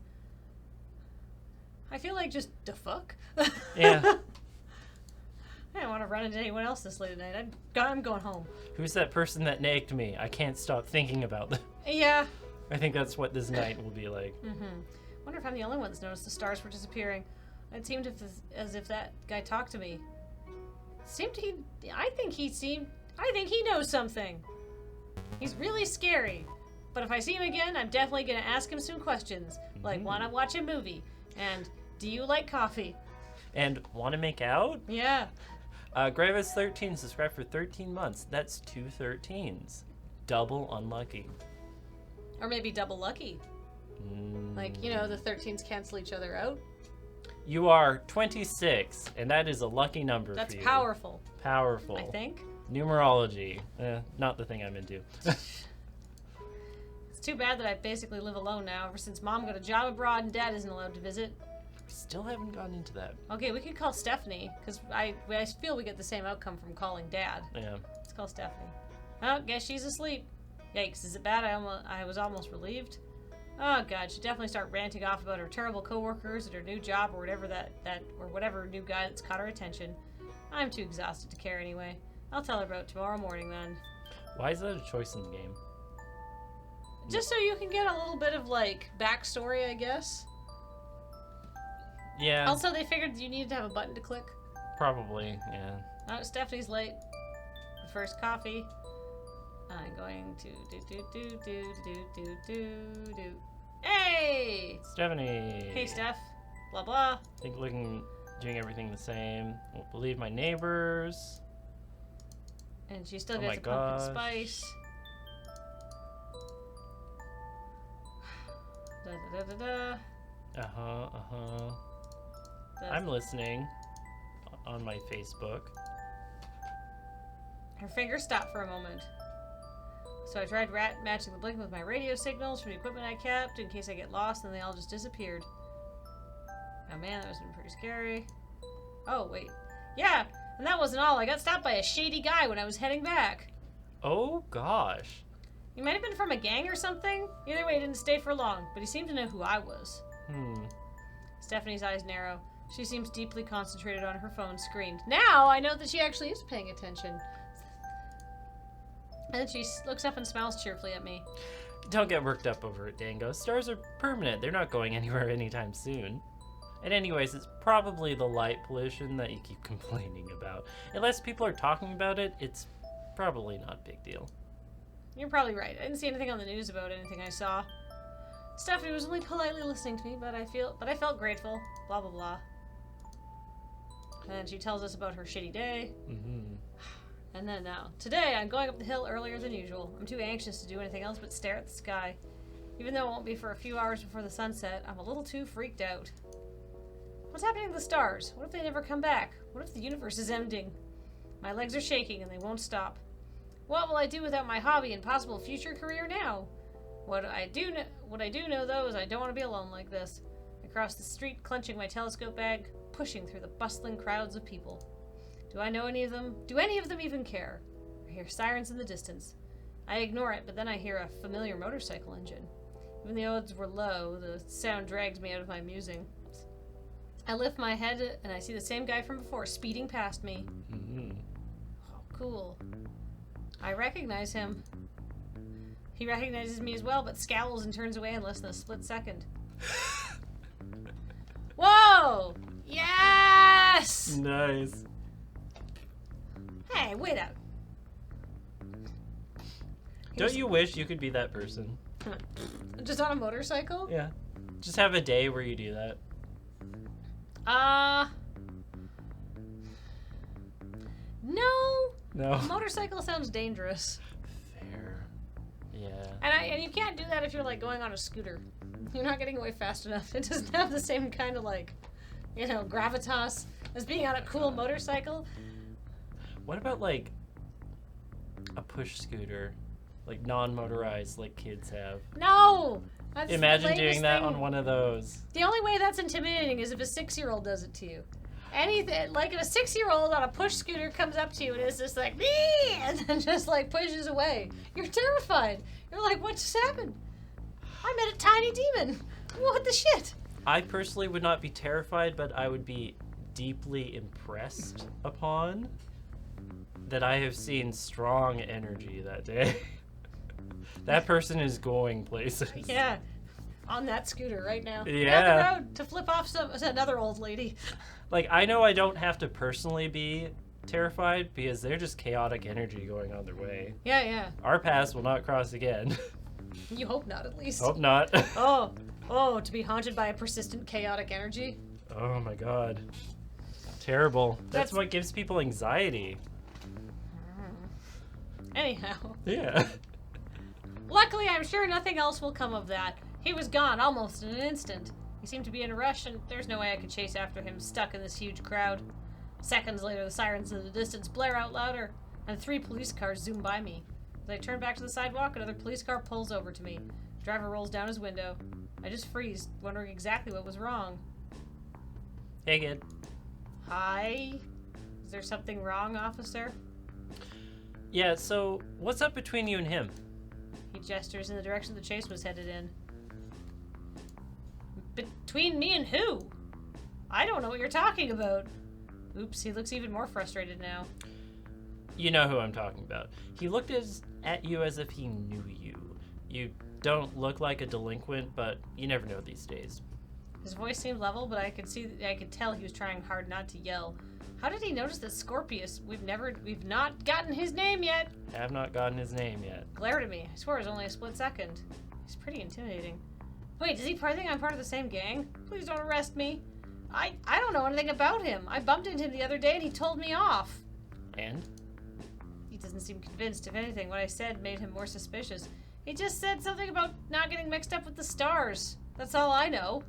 I feel like just the fuck. Yeah. I don't want to run into anyone else this late at night. I'm going home. Who's that person that nagged me? I can't stop thinking about them. Yeah. I think that's what this night will be like. Wonder if I'm the only one that's noticed the stars were disappearing. It seemed as if that guy talked to me. I think he knows something. He's really scary. But if I see him again, I'm definitely gonna ask him some questions. Like, wanna watch a movie? And do you like coffee? And want to make out? Yeah. Gravis13 subscribed for 13 months. That's 2 13s. Double unlucky. Or maybe double lucky. Like, you know, the 13s cancel each other out. You are 26, and that is a lucky number That's for you. powerful, Powerful. I think. Numerology. Not the thing I'm into. It's too bad that I basically live alone now, ever since Mom got a job abroad and Dad isn't allowed to visit. Still haven't gotten into that. Okay, we could call Stephanie, because I feel we get the same outcome from calling Dad. Yeah. Let's call Stephanie. Oh, guess she's asleep. Yikes, is it bad? I was almost relieved. Oh god, she'd definitely start ranting off about her terrible coworkers at her new job or whatever or whatever new guy that's caught her attention. I'm too exhausted to care anyway. I'll tell her about it tomorrow morning then. Why is that a choice in the game? Just so you can get a little bit of like backstory, I guess. Yeah. Also, they figured you needed to have a button to click. Probably, yeah. Oh, Stephanie's late. First coffee. I'm going to do. Hey! Stephanie. Hey, Steph. Blah blah. Think doing everything the same. Won't believe my neighbors. And she still Oh gets my a pumpkin gosh. spice. Da da da da da. Uh-huh. Da. I'm listening on my Facebook. Her finger stopped for a moment. So I tried matching the blink with my radio signals from the equipment I kept in case I get lost, and they all just disappeared. Oh man, that was pretty scary. Oh, wait. Yeah, and that wasn't all. I got stopped by a shady guy when I was heading back. Oh gosh. He might have been from a gang or something. Either way, he didn't stay for long, but he seemed to know who I was. Stephanie's eyes narrow. She seems deeply concentrated on her phone screen. Now I know that she actually is paying attention. And then she looks up and smiles cheerfully at me. Don't get worked up over it, Dango. Stars are permanent. They're not going anywhere anytime soon. And anyways, it's probably the light pollution that you keep complaining about. Unless people are talking about it, it's probably not a big deal. You're probably right. I didn't see anything on the news about anything I saw. Stephanie was only politely listening to me, but I felt grateful. Blah blah blah. And then she tells us about her shitty day. And then now, today I'm going up the hill earlier than usual. I'm too anxious to do anything else but stare at the sky. Even though it won't be for a few hours before the sunset, I'm a little too freaked out. What's happening to the stars? What if they never come back? What if the universe is ending? My legs are shaking and they won't stop. What will I do without my hobby and possible future career now? What I do know though is I don't want to be alone like this. I cross the street clenching my telescope bag, pushing through the bustling crowds of people. Do I know any of them? Do any of them even care? I hear sirens in the distance. I ignore it, but then I hear a familiar motorcycle engine. Even the odds were low, the sound drags me out of my musing. I lift my head and I see the same guy from before speeding past me. Oh, cool. I recognize him. He recognizes me as well, but scowls and turns away in less than a split second. Whoa! Yes! Nice. Hey, wait up. Don't you wish you could be that person? Just on a motorcycle? Yeah. Just have a day where you do that. No. No. A motorcycle sounds dangerous. Fair. Yeah. And you can't do that if you're like going on a scooter. You're not getting away fast enough. It doesn't have the same kind of like, gravitas as being on a cool motorcycle. What about like a push scooter? Like non-motorized like kids have. No! That's Imagine the doing latest that thing. on one of those. The only way that's intimidating is if a 6-year-old does it to you. Anything like if a 6-year-old on a push scooter comes up to you and is just like me and then just like pushes away. You're terrified. You're like, what just happened? I met a tiny demon. What the shit? I personally would not be terrified, but I would be deeply impressed upon that I have seen strong energy that day. That person is going places. Yeah. On that scooter right now. Yeah. Down the road to flip off another old lady. Like, I know I don't have to personally be terrified because they're just chaotic energy going on their way. Yeah, yeah. Our paths will not cross again. You hope not, at least. Hope not. Oh, to be haunted by a persistent chaotic energy. Oh my god. Terrible. That's That's- what gives people anxiety. Anyhow. Yeah. Luckily, I'm sure nothing else will come of that. He was gone almost in an instant. He seemed to be in a rush, and there's no way I could chase after him stuck in this huge crowd. Seconds later, the sirens in the distance blare out louder, and 3 police cars zoom by me. As I turn back to the sidewalk, another police car pulls over to me. The driver rolls down his window. I just freeze, wondering exactly what was wrong. Hey, kid. Hi? Is there something wrong, officer? Yeah, so what's up between you and him? He gestures in the direction the chase was headed in. Between me and who? I don't know what you're talking about. Oops, he looks even more frustrated now. You know who I'm talking about. He looked at you as if he knew you. You don't look like a delinquent, but you never know these days. His voice seemed level, but I could tell he was trying hard not to yell. How did he notice that Scorpius? We've not gotten his name yet. Have not gotten his name yet. Glared at me. I swear it was only a split second. He's pretty intimidating. Wait, does he probably think I'm part of the same gang? Please don't arrest me. I don't know anything about him. I bumped into him the other day and he told me off. And? He doesn't seem convinced. If anything, what I said made him more suspicious. He just said something about not getting mixed up with the stars. That's all I know.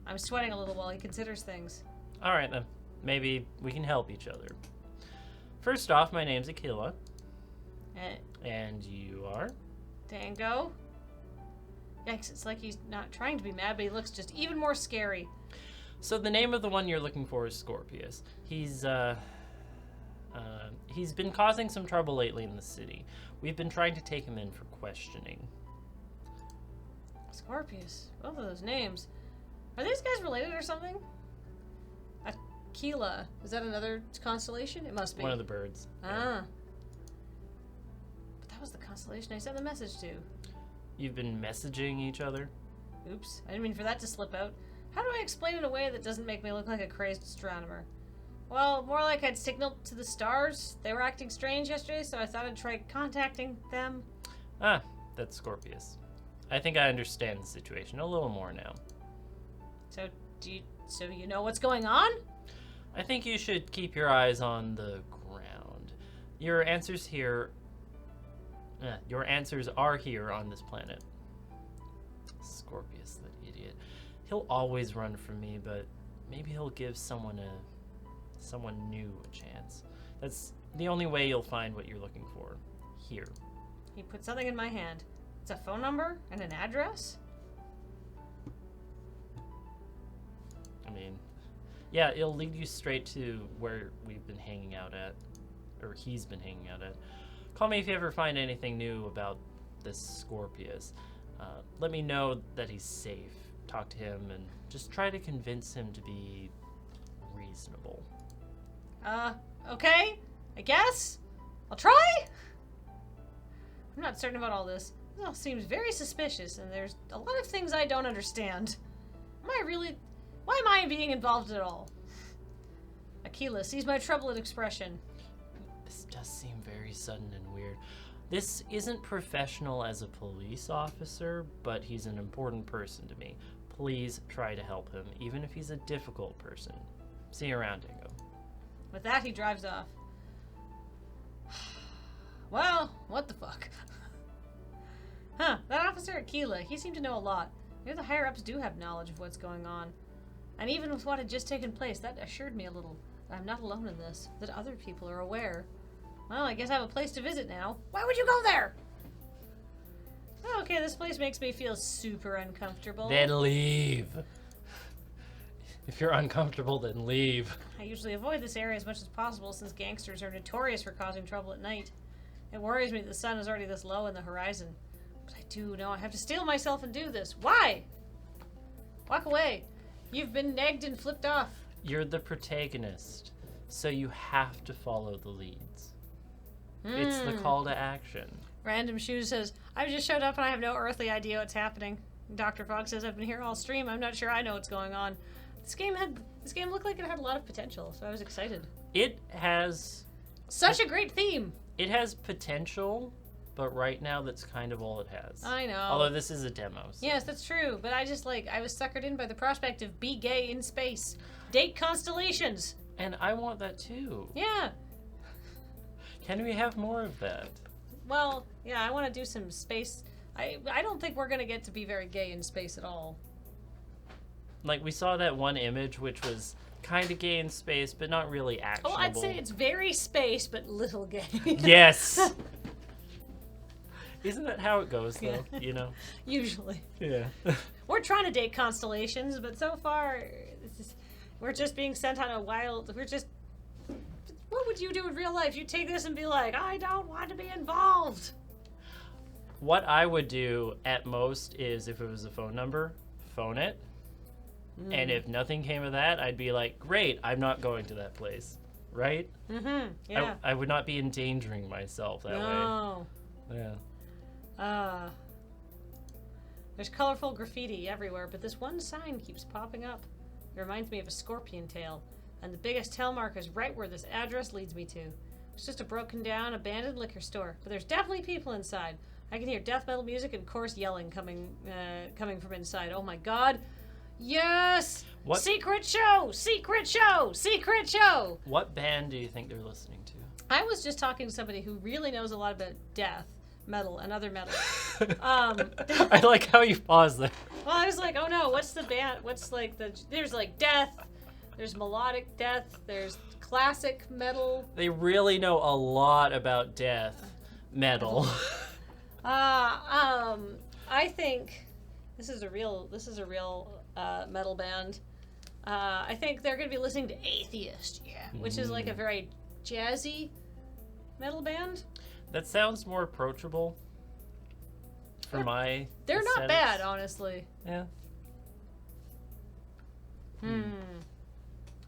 I'm sweating a little while he considers things. Alright then. Maybe we can help each other. First off, my name's Aquila. And you are? Dango? Yikes, it's like he's not trying to be mad, but he looks just even more scary. So the name of the one you're looking for is Scorpius. He's He's been causing some trouble lately in the city. We've been trying to take him in for questioning. Scorpius. Both of those names. Are these guys related or something? Aquila. Is that another constellation? It must be. One of the birds. Ah. But that was the constellation I sent the message to. You've been messaging each other? Oops. I didn't mean for that to slip out. How do I explain it in a way that doesn't make me look like a crazed astronomer? Well, more like I'd signaled to the stars. They were acting strange yesterday, so I thought I'd try contacting them. Ah, that's Scorpius. I think I understand the situation a little more now. So, so you know what's going on? I think you should keep your eyes on the ground. Your answers are here on this planet. Scorpius, that idiot. He'll always run from me, but maybe he'll give someone new a chance. That's the only way you'll find what you're looking for. Here. He put something in my hand. It's a phone number and an address? I mean, yeah, it'll lead you straight to where we've been hanging out at, or he's been hanging out at. Call me if you ever find anything new about this Scorpius. Let me know that he's safe. Talk to him and just try to convince him to be reasonable. Okay. I guess. I'll try? I'm not certain about all this. This all seems very suspicious, and there's a lot of things I don't understand. Why am I being involved at all? Aquila sees my troubled expression. This does seem very sudden and weird. This isn't professional as a police officer, but he's an important person to me. Please try to help him, even if he's a difficult person. See you around, Dingo. With that, he drives off. Well, what the fuck? Huh, that Officer Aquila, he seemed to know a lot. Maybe the higher-ups do have knowledge of what's going on. And even with what had just taken place, that assured me a little that I'm not alone in this, that other people are aware. Well, I guess I have a place to visit now. Why would you go there? Oh, okay, this place makes me feel super uncomfortable. Then leave. If you're uncomfortable, then leave. I usually avoid this area as much as possible since gangsters are notorious for causing trouble at night. It worries me that the sun is already this low in the horizon. But I do know I have to steel myself and do this. Why? Walk away. You've been negged and flipped off. You're the protagonist, so you have to follow the leads. It's the call to action. Random Shoes says, I've just showed up and I have no earthly idea what's happening. Dr. Fogg says, I've been here all stream. I'm not sure I know what's going on. This game looked like it had a lot of potential, so I was excited. It has such a great theme. It has potential, but right now that's kind of all it has. I know. Although this is a demo. So. Yes, that's true. But I was suckered in by the prospect of be gay in space. Date constellations. And I want that too. Yeah. Can we have more of that? Well, yeah, I want to do some space. I don't think we're going to get to be very gay in space at all. Like, we saw that one image which was kind of gay in space, but not really actionable. Oh, I'd say it's very space, but little gay. Yes! Isn't that how it goes, though? Yeah. You know? Usually. Yeah. We're trying to date constellations, but so far, we're just being sent on a wild... What would you do in real life? You take this and be like, I don't want to be involved. What I would do at most is, if it was a phone number, phone it. And if nothing came of that, I'd be like, great, I'm not going to that place. Right? Mm-hmm. Yeah. I would not be endangering myself that way. Yeah. There's colorful graffiti everywhere, but this one sign keeps popping up. It reminds me of a scorpion tail. And the biggest tail mark is right where this address leads me to. It's just a broken down, abandoned liquor store. But there's definitely people inside. I can hear death metal music and coarse yelling coming from inside. Oh my god. Yes! What? Secret show! Secret show! Secret show! What band do you think they're listening to? I was just talking to somebody who really knows a lot about death metal and other metal. I like how you paused there. Well, I was like, oh no, what's the band? There's like death. There's melodic death. There's classic metal. They really know a lot about death metal. I think this is a real metal band. I think they're going to be listening to Atheist, which is like a very jazzy metal band. That sounds more approachable for my They're not aesthetics. bad, honestly. Yeah.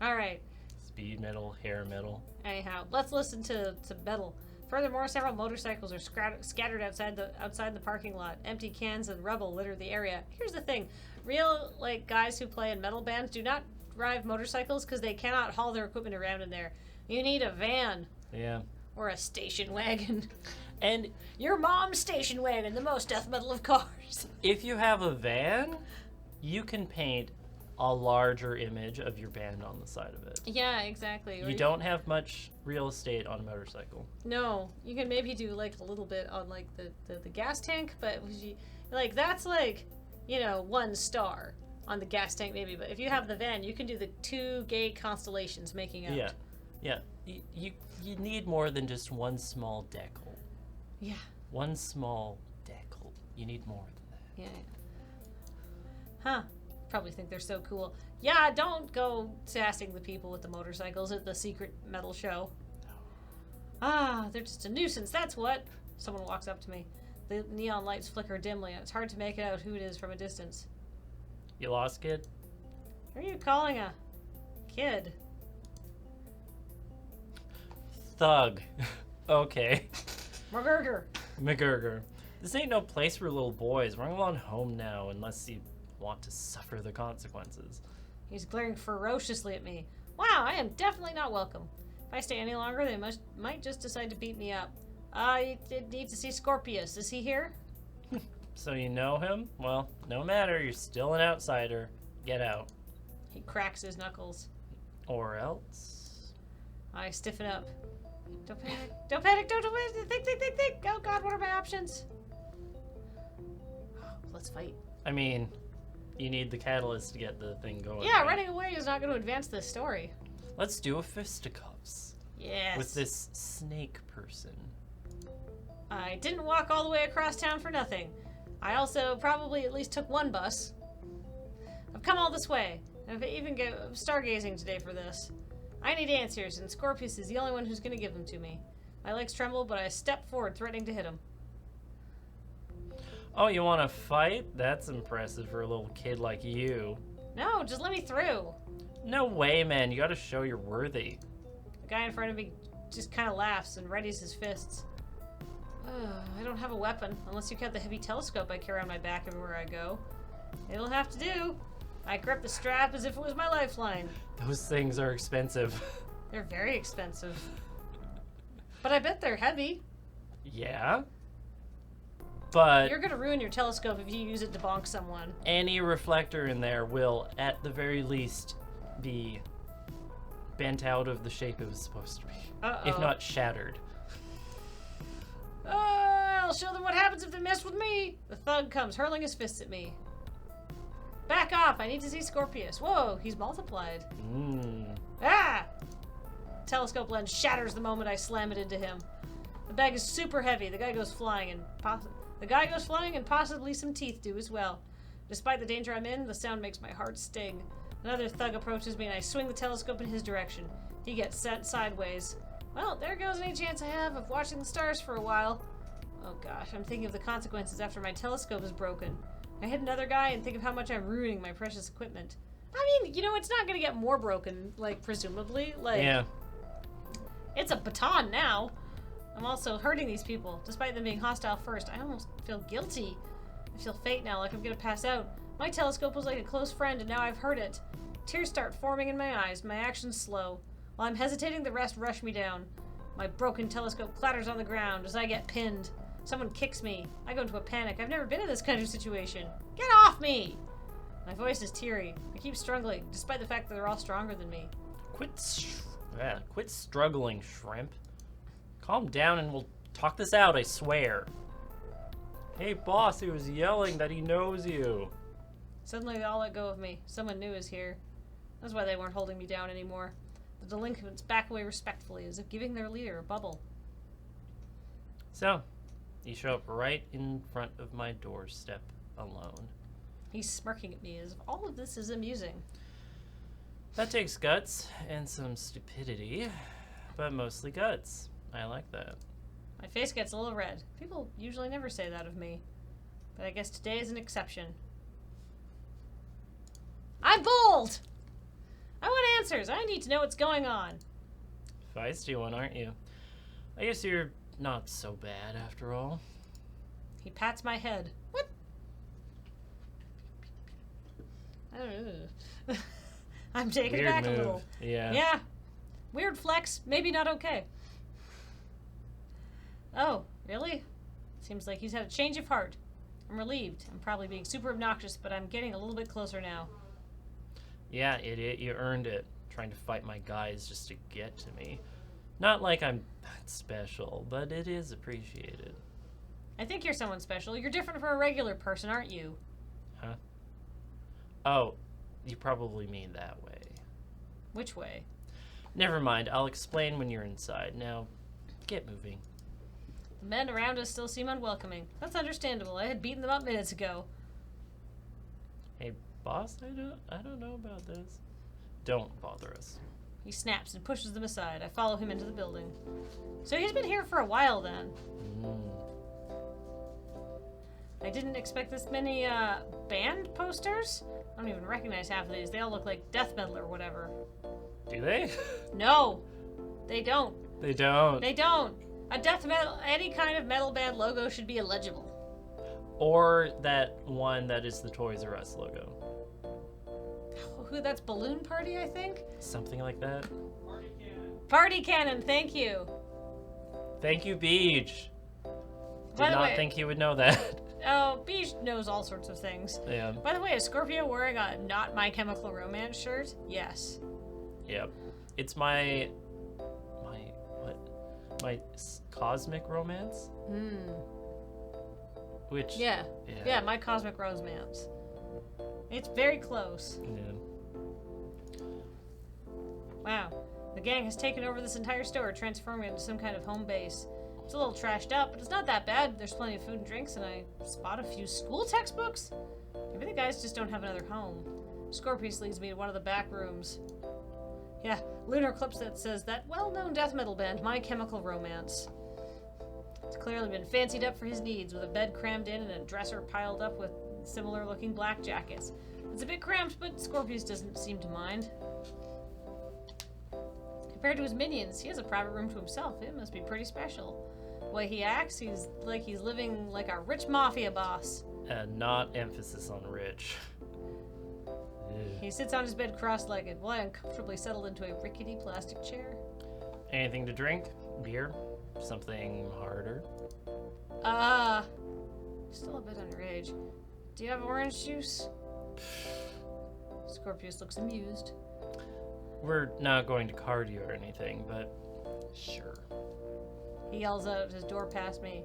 All right. Speed metal, hair metal. Anyhow, let's listen to metal. Furthermore, several motorcycles are scattered outside the parking lot. Empty cans and rubble litter the area. Here's the thing: real guys who play in metal bands do not drive motorcycles because they cannot haul their equipment around in there. You need a van Yeah. or a station wagon. And Your mom's station wagon, the most death metal of cars. if you have a van, you can paint a larger image of your band on the side of it. Yeah, exactly. Or You don't have much real estate on a motorcycle. No, you can maybe do a little bit on the gas tank, but that's 1 star on the gas tank maybe. But if you have the van, you can do the 2 gay constellations making out. Yeah. Yeah. You need more than just one small decal. Yeah. One small decal. You need more than that. Yeah. Huh. Probably think they're so cool. Yeah, don't go sassing the people with the motorcycles at the secret metal show. Ah, they're just a nuisance, that's what. Someone walks up to me. The neon lights flicker dimly, and it's hard to make out who it is from a distance. You lost, kid? Who are you calling a kid? Thug. Okay. McGurger. McGurger. This ain't no place for little boys. We're on home now, unless you want to suffer the consequences. He's glaring ferociously at me. Wow, I am definitely not welcome. If I stay any longer, they might just decide to beat me up. I did need to see Scorpius. Is he here? So you know him? Well, no matter. You're still an outsider. Get out. He cracks his knuckles. Or else. I stiffen up. Don't panic. Don't panic. Don't panic. Think. Oh God, what are my options? Let's fight. I mean, you need the catalyst to get the thing going. Yeah, right? running away is not going to advance this story. Let's do a fisticuffs. Yes. With this snake person. I didn't walk all the way across town for nothing. I also probably at least took 1 bus. I've come all this way. I've even go stargazing today for this. I need answers, and Scorpius is the only one who's going to give them to me. My legs tremble, but I step forward, threatening to hit him. Oh, you want to fight? That's impressive for a little kid like you. No, just let me through. No way, man. You gotta show you're worthy. The guy in front of me just kind of laughs and readies his fists. I don't have a weapon, unless you count the heavy telescope I carry on my back everywhere I go. It'll have to do. I grip the strap as if it was my lifeline. Those things are expensive. They're very expensive. But I bet they're heavy. Yeah. But You're gonna ruin your telescope if you use it to bonk someone. any reflector in there will, at the very least, be bent out of the shape it was supposed to be. Uh-oh. If not shattered. I'll show them what happens if they mess with me. The thug comes, hurling his fists at me. Back off, I need to see Scorpius. Whoa, he's multiplied. Ah! Telescope lens shatters the moment I slam it into him. The bag is super heavy. The guy goes flying and possibly some teeth do as well. Despite the danger I'm in, the sound makes my heart sting. Another thug approaches me and I swing the telescope in his direction. He gets sent sideways. Well, there goes any chance I have of watching the stars for a while. Oh gosh, I'm thinking of the consequences after my telescope is broken. I hit another guy and think of how much I'm ruining my precious equipment. I mean, it's not gonna get more broken, presumably. Yeah. It's a baton now. I'm also hurting these people, despite them being hostile first. I almost feel guilty. I feel fate now, like I'm gonna pass out. My telescope was like a close friend, and now I've hurt it. Tears start forming in my eyes, my actions slow. While I'm hesitating, the rest rush me down. My broken telescope clatters on the ground as I get pinned. Someone kicks me. I go into a panic. I've never been in this kind of situation. Get off me! My voice is teary. I keep struggling, despite the fact that they're all stronger than me. Quit struggling, shrimp. Calm down and we'll talk this out, I swear. Hey, boss, he was yelling that he knows you. Suddenly they all let go of me. Someone new is here. That's why they weren't holding me down anymore. The delinquents back away respectfully, as if giving their leader a bubble. So, you show up right in front of my doorstep alone. He's smirking at me as if all of this is amusing. That takes guts and some stupidity. but mostly guts. I like that. My face gets a little red. People usually never say that of me. But I guess today is an exception. I'm bold! I want answers. I need to know what's going on. Feisty one, aren't you? I guess you're not so bad after all. He pats my head. What? I don't know. I'm taken Weird aback move. a little. Yeah. Yeah. Weird flex. Maybe not okay. Oh, really? Seems like he's had a change of heart. I'm relieved. I'm probably being super obnoxious, but I'm getting a little bit closer now. Yeah, idiot, you earned it. Trying to fight my guys just to get to me. Not like I'm that special, but it is appreciated. I think you're someone special. You're different from a regular person, aren't you? Huh? Oh, you probably mean that way. Which way? Never mind, I'll explain when you're inside. Now, get moving. The men around us still seem unwelcoming. That's understandable. I had beaten them up minutes ago. Hey, boss, I don't know about this. Don't bother us. He snaps and pushes them aside. I follow him into the building. So he's been here for a while then. I didn't expect this many, band posters? I don't even recognize half of these. They all look like death metal or whatever. Do they? No! They don't. They don't. They don't! A death metal, any kind of metal band logo should be illegible. Or that one that is the Toys R Us logo. Who, that's Balloon Party, I think? Something like that. Party cannon. Party Cannon, thank you! Thank you, Beach. By Did the not way- think you would know that. Oh, Beach knows all sorts of things. Yeah. By the way, is Scorpio wearing a Not My Chemical Romance shirt? Yes. Yep. It's my cosmic romance, which Yeah. Yeah, My Cosmic Romance. It's very close. yeah. Wow. The gang has taken over this entire store, transforming it into some kind of home base. It's a little trashed up, but it's not that bad. There's plenty of food and drinks, and I spot a few school textbooks. Maybe the guys just don't have another home. Scorpius leads me to one of the back rooms. Yeah, lunar eclipse that says that well-known death metal band, My Chemical Romance. It's clearly been fancied up for his needs, with a bed crammed in and a dresser piled up with similar-looking black jackets. It's a bit cramped, but Scorpius doesn't seem to mind. Compared to his minions, he has a private room to himself. It must be pretty special. The way he acts, he's living like a rich mafia boss. And not emphasis on rich. He sits on his bed cross-legged, while I uncomfortably settled into a rickety plastic chair. Anything to drink? Beer? Something harder? Still a bit underage. Do you have orange juice? Scorpius looks amused. We're not going to card you or anything, but sure. He yells out his door past me.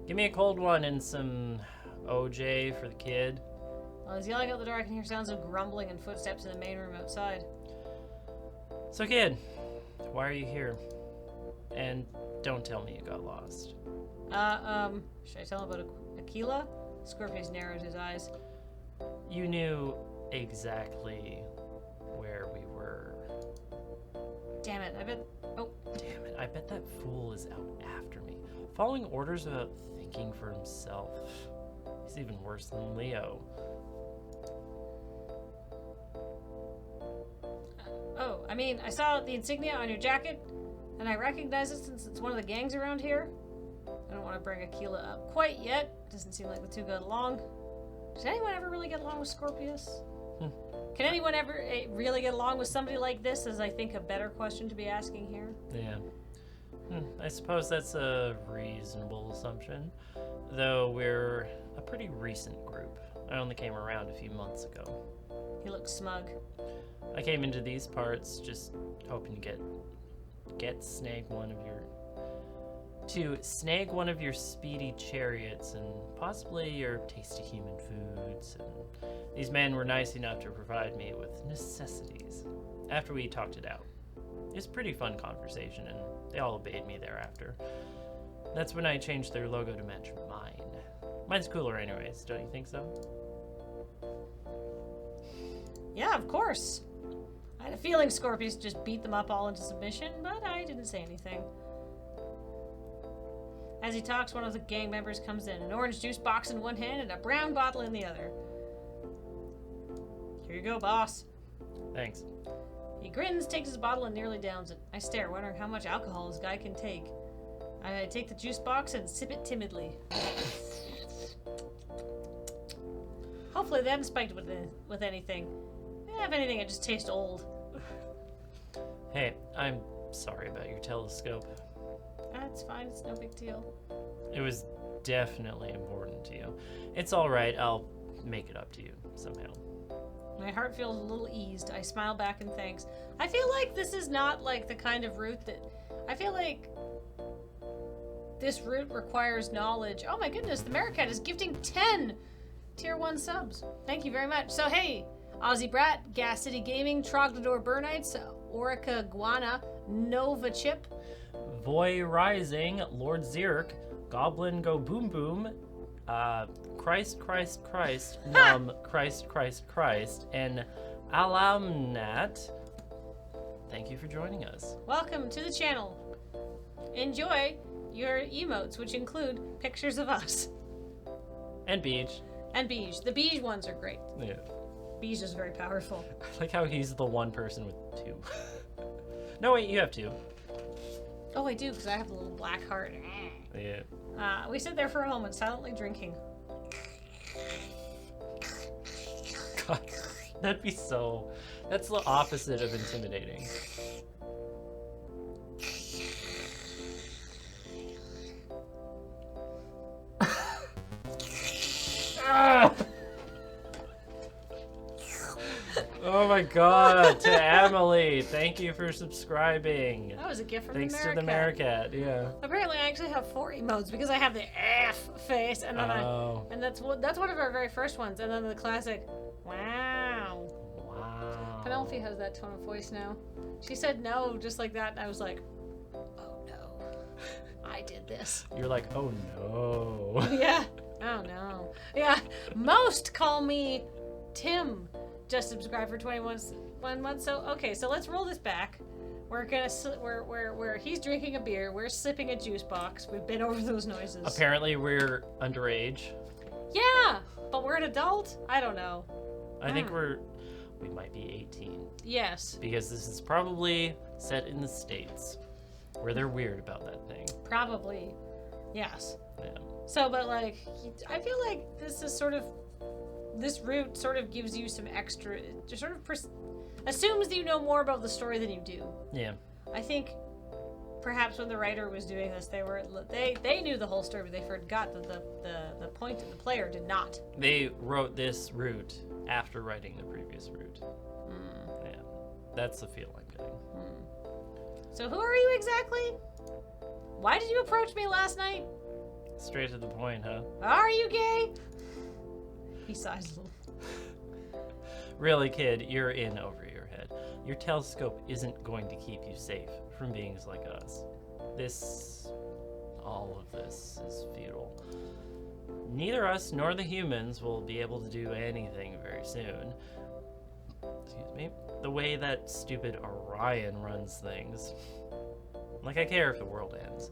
Give me a cold one and some OJ for the kid. While he's yelling out the door, I can hear sounds of grumbling and footsteps in the main room outside. So kid, why are you here? And don't tell me you got lost. Should I tell him about Aquila? Scorpius narrowed his eyes. You knew exactly where we were. Damn it, I bet... Oh, Damn it, I bet that fool is out after me. Following orders without thinking for himself. He's even worse than Leo. oh, I mean, I saw the insignia on your jacket, and I recognize it since it's one of the gangs around here. I don't want to bring Aquila up quite yet. Doesn't seem like the two got along. Did anyone ever really get along with Scorpius? Can anyone ever really get along with somebody like this, is I think a better question to be asking here. Yeah. I suppose that's a reasonable assumption. Though we're a pretty recent group. I only came around a few months ago. He looks smug. I came into these parts just hoping to snag one of your speedy chariots and possibly your tasty human foods. And these men were nice enough to provide me with necessities. After we talked it out, it was a pretty fun conversation, and they all obeyed me thereafter. That's when I changed their logo to match mine. Mine's cooler, anyways. Don't you think so? Yeah, of course. I had a feeling Scorpius just beat them up all into submission, but I didn't say anything. As he talks, one of the gang members comes in, an orange juice box in one hand and a brown bottle in the other. Here you go, boss. Thanks. He grins, takes his bottle, and nearly downs it. I stare, wondering how much alcohol this guy can take. I take the juice box and sip it timidly. Hopefully they haven't spiked with anything. If anything, it just tastes old. Hey, I'm sorry about your telescope. That's fine, it's no big deal. It was definitely important to you. It's alright, I'll make it up to you somehow. My heart feels a little eased. I smile back in thanks. I feel like this is not like the kind of route that... I feel like this route requires knowledge. Oh my goodness, the Maricat is gifting 10 Tier 1 subs. Thank you very much. So hey, Aussie Brat, Gas City Gaming, Trogdor Burnites, Orica Guana, Nova Chip, Voy Rising, Lord Zirk, Goblin Go Boom Boom, Christ, Num, Christ, and Alamnat. Thank you for joining us. welcome to the channel. Enjoy your emotes, which include pictures of us. And Beach. And Beige. The Beige ones are great. Yeah. Beige is very powerful. I like how he's the one person with 2. No, wait, you have 2. Oh, I do, because I have the little black heart. Yeah. We sit there for a moment, silently drinking. God, that'd be so... That's the opposite of intimidating. Oh my god, to Emily, thank you for subscribing. That was a gift from Thanks the to the Maricat, yeah. Apparently, I actually have 4 emotes because I have the F face, and then Oh. and that's one of our very first ones, and then the classic, wow. Wow. Penelope has that tone of voice now. She said no, just like that, and I was like, oh no, I did this. You're like, oh no. Yeah. Oh no. Yeah. Most call me Tim. Just subscribed for 21 months. So okay, so let's roll this back. We're gonna we're he's drinking a beer. We're sipping a juice box. We've been over those noises. Apparently we're underage. Yeah, but we're an adult. I don't know. I think we might be 18 Yes, because this is probably set in the States where they're weird about that thing. probably. Yes. Yeah. So, but like, I feel like this route sort of gives you some extra, just sort of assumes that you know more about the story than you do. Yeah. I think perhaps when the writer was doing this, they knew the whole story, but they forgot that the point of the player did not. They wrote this route after writing the previous route. Yeah. That's the feel I'm getting. So who are you exactly? Why did you approach me last night? Straight to the point, huh? Are you gay? He sighs a little. Really, kid, you're in over your head. Your telescope isn't going to keep you safe from beings like us. All of this is futile. Neither us nor the humans will be able to do anything very soon. Excuse me. The way that stupid Orion runs things. Like I care if the world ends.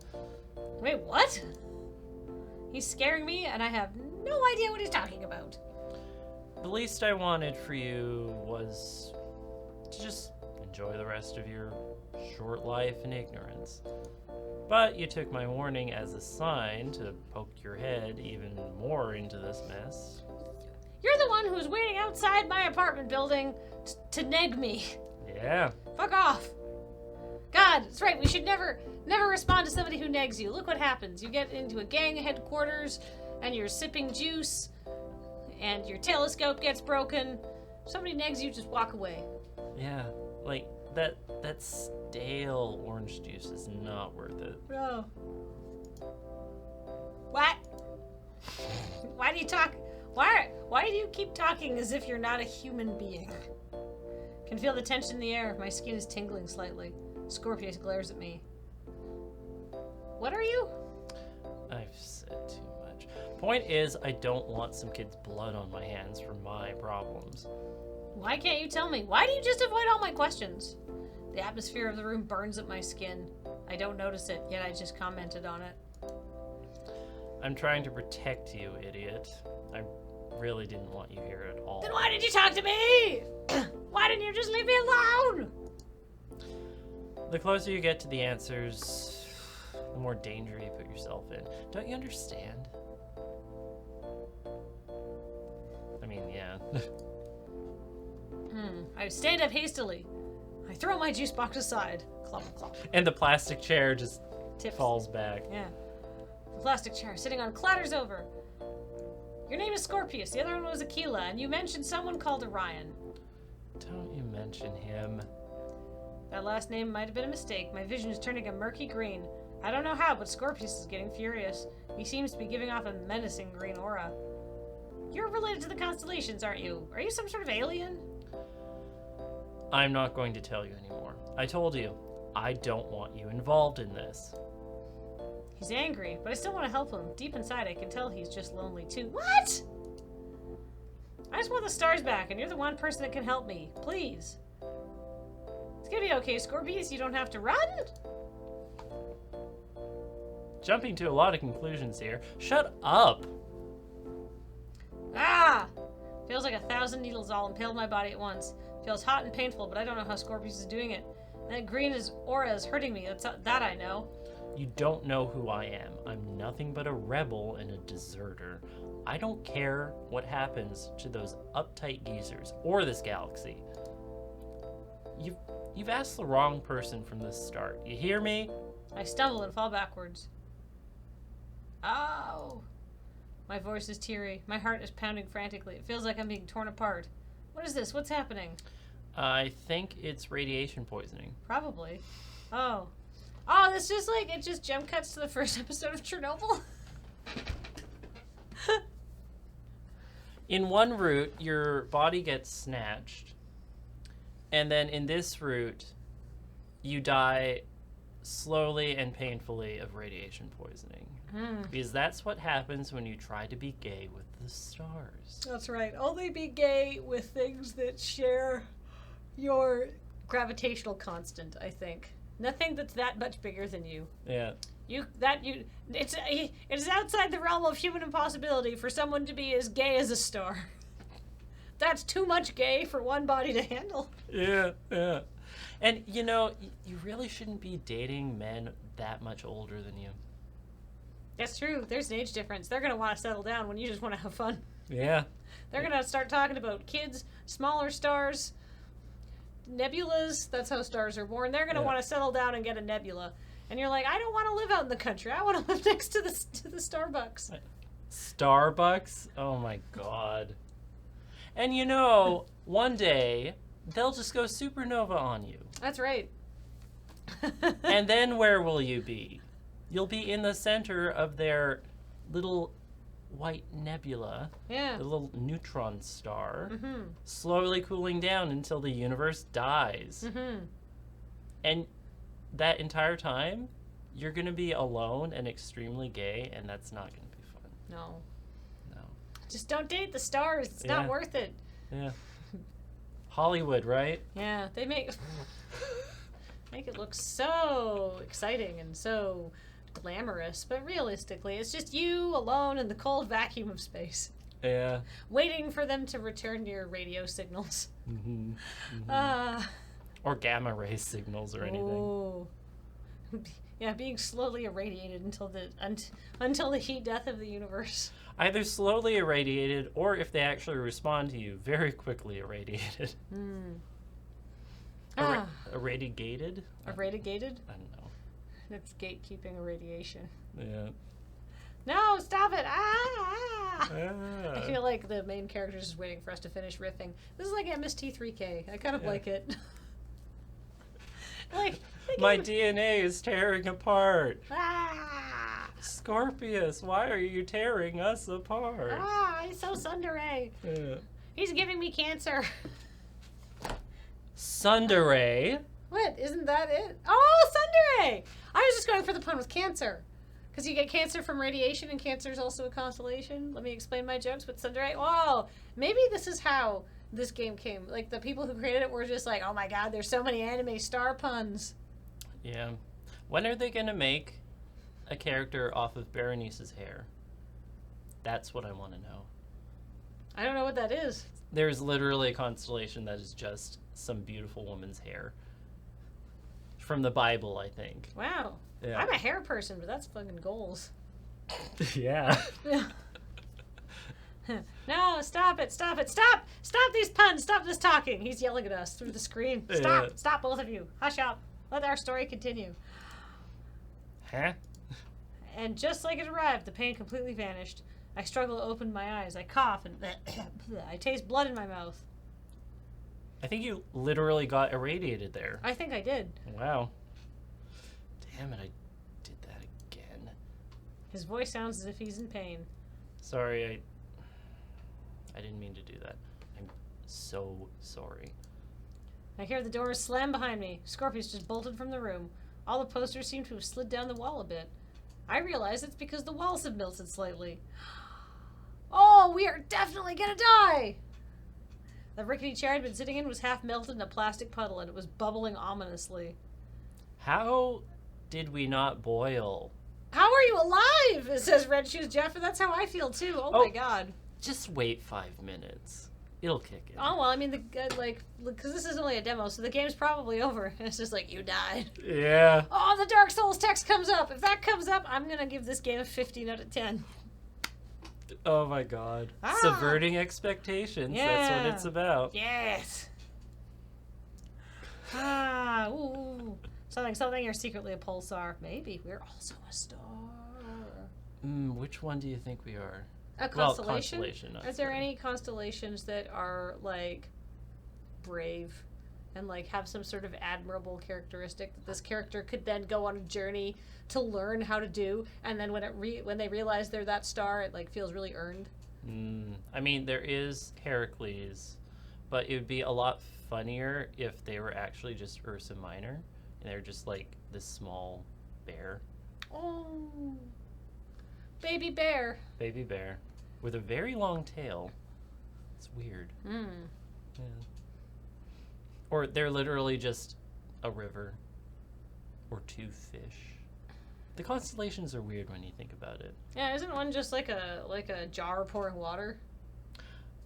Wait, what? He's scaring me, and I have no idea what he's talking about. The least I wanted for you was to just enjoy the rest of your short life in ignorance. But you took my warning as a sign to poke your head even more into this mess. You're the one who's waiting outside my apartment building to neg me. Yeah. Fuck off. God, that's right. We should never respond to somebody who negs you. Look what happens. You get into a gang headquarters, and you're sipping juice, and your telescope gets broken. Somebody negs you, just walk away. Yeah. Like, that stale orange juice is not worth it. No. What? Why do you talk? Why do you keep talking as if you're not a human being? Can feel the tension in the air. My skin is tingling slightly. Scorpius glares at me. What are you? I've said too much. Point is, I don't want some kid's blood on my hands for my problems. Why can't you tell me? Why do you just avoid all my questions? The atmosphere of the room burns at my skin. I don't notice it, yet I just commented on it. I'm trying to protect you, idiot. I really didn't want you here at all. Then why did you talk to me? Why didn't you just leave me alone? The closer you get to the answers, the more danger you put yourself in. Don't you understand? I mean, yeah. I stand up hastily. I throw my juice box aside. Clomp, clomp. And the plastic chair just Tips. falls back. Yeah. The plastic chair sitting on clatters over. Your name is Scorpius. The other one was Aquila, and you mentioned someone called Orion. Don't you mention him. That last name might have been a mistake. My vision is turning a murky green. I don't know how, but Scorpius is getting furious. He seems to be giving off a menacing green aura. You're related to the constellations, aren't you? Are you some sort of alien? I'm not going to tell you anymore. I told you, I don't want you involved in this. He's angry, but I still want to help him. Deep inside, I can tell he's just lonely too. What? I just want the stars back, and you're the one person that can help me. Please. It's gonna be okay, Scorpius. You don't have to run. Jumping to a lot of conclusions here. Shut up! Ah! Feels like 1,000 needles all impaled my body at once. Feels hot and painful, but I don't know how Scorpius is doing it. That green aura is hurting me. That I know. You don't know who I am. I'm nothing but a rebel and a deserter. I don't care what happens to those uptight geezers or this galaxy. You've asked the wrong person from the start. You hear me? I stumble and fall backwards. Ow! My voice is teary. My heart is pounding frantically. It feels like I'm being torn apart. What is this? What's happening? I think it's radiation poisoning. Probably. Oh. Oh, this just like, it just jump cuts to the first episode of Chernobyl. In one route, your body gets snatched. And then in this route, you die slowly and painfully of radiation poisoning. Because that's what happens when you try to be gay with the stars. That's right. Only be gay with things that share your gravitational constant, I think. Nothing that's that much bigger than you. Yeah. It is outside the realm of human impossibility for someone to be as gay as a star. That's too much gay for one body to handle. Yeah. And, you know, you really shouldn't be dating men that much older than you. That's true. There's an age difference. They're going to want to settle down when you just want to have fun. Yeah. They're going to start talking about kids, smaller stars, nebulas. That's how stars are born. They're going to want to settle down and get a nebula. And you're like, I don't want to live out in the country. I want to live next to the Starbucks. Starbucks? Oh my god. And you know, one day, they'll just go supernova on you. That's right. And then where will you be? You'll be in the center of their little white nebula, Yeah. the little neutron star, slowly cooling down until the universe dies. And that entire time, you're going to be alone and extremely gay, and that's not going to be fun. No. No. Just don't date the stars. It's not worth it. Yeah. Hollywood, right? Yeah. They make it look so exciting and so glamorous, but realistically, it's just you alone in the cold vacuum of space, Yeah. waiting for them to return your radio signals. Or gamma ray signals or anything. Oh. Yeah, being slowly irradiated until the heat death of the universe. Either slowly irradiated, or if they actually respond to you, very quickly irradiated. Irradiated? Irradiated? I don't know. That's gatekeeping irradiation. Yeah. No, stop it! Ah! Ah. I feel like the main character is just waiting for us to finish riffing. This is like MST3K. I kind of like it. Like My DNA is tearing apart. Ah! Scorpius, why are you tearing us apart? Ah! He's so tsundere. Yeah. He's giving me cancer. Tsundere. What? Isn't that it? Oh, tsundere! I was just going for the pun with cancer. Because you get cancer from radiation, and cancer is also a constellation. Let me explain my jokes with tsundere. Whoa! Maybe this is how this game came. Like, the people who created it were just like, oh my god, there's so many anime star puns. Yeah. When are they gonna make a character off of Berenice's hair? That's what I want to know. I don't know what that is. There's literally a constellation that is just some beautiful woman's hair. From the Bible, I think. Wow. Yeah. I'm a hair person, but that's fucking goals. Yeah. No, stop it, stop it, stop! Stop these puns, stop this talking! He's yelling at us through the screen. Stop, Yeah. stop, both of you. Hush up. Let our story continue. Huh? And just like it arrived, the pain completely vanished. I struggle to open my eyes. I cough and I taste blood in my mouth. I think you literally got irradiated there. I think I did. Wow. Damn it, I did that again. His voice sounds as if he's in pain. Sorry, I didn't mean to do that. I'm so sorry. I hear the doors slam behind me. Scorpius just bolted from the room. All the posters seem to have slid down the wall a bit. I realize it's because the walls have melted slightly. Oh, we are definitely gonna die! The rickety chair I'd been sitting in was half melted in a plastic puddle, and it was bubbling ominously. How did we not boil? How are you alive? It says Red Shoes Jeff, and that's how I feel too. Oh my god. Just wait 5 minutes. It'll kick in. Oh well, I mean, because this is only a demo, so the game's probably over. It's just like, you died. Yeah. Oh, the Dark Souls text comes up. If that comes up, I'm gonna give this game a 15 out of 10. Oh my god. Ah. Subverting expectations. That's what Yeah. it's about. Yes. Ah, ooh. Something, you're secretly a pulsar. Maybe. We're also a star. Which one do you think we are? A Well, constellation? constellation, not Are there star. any constellations that are, like, brave and, like, have some sort of admirable characteristic that this character could then go on a journey to learn how to do, and then when they realize they're that star, it, like, feels really earned? I mean, there is Heracles, but it would be a lot funnier if they were actually just Ursa Minor, and they're just, like, this small bear. Oh. Baby bear. Baby bear. With a very long tail. It's weird. Hmm. Yeah. Or they're literally just a river. Or 2 fish. The constellations are weird when you think about it. Yeah, isn't one just like a jar pouring water?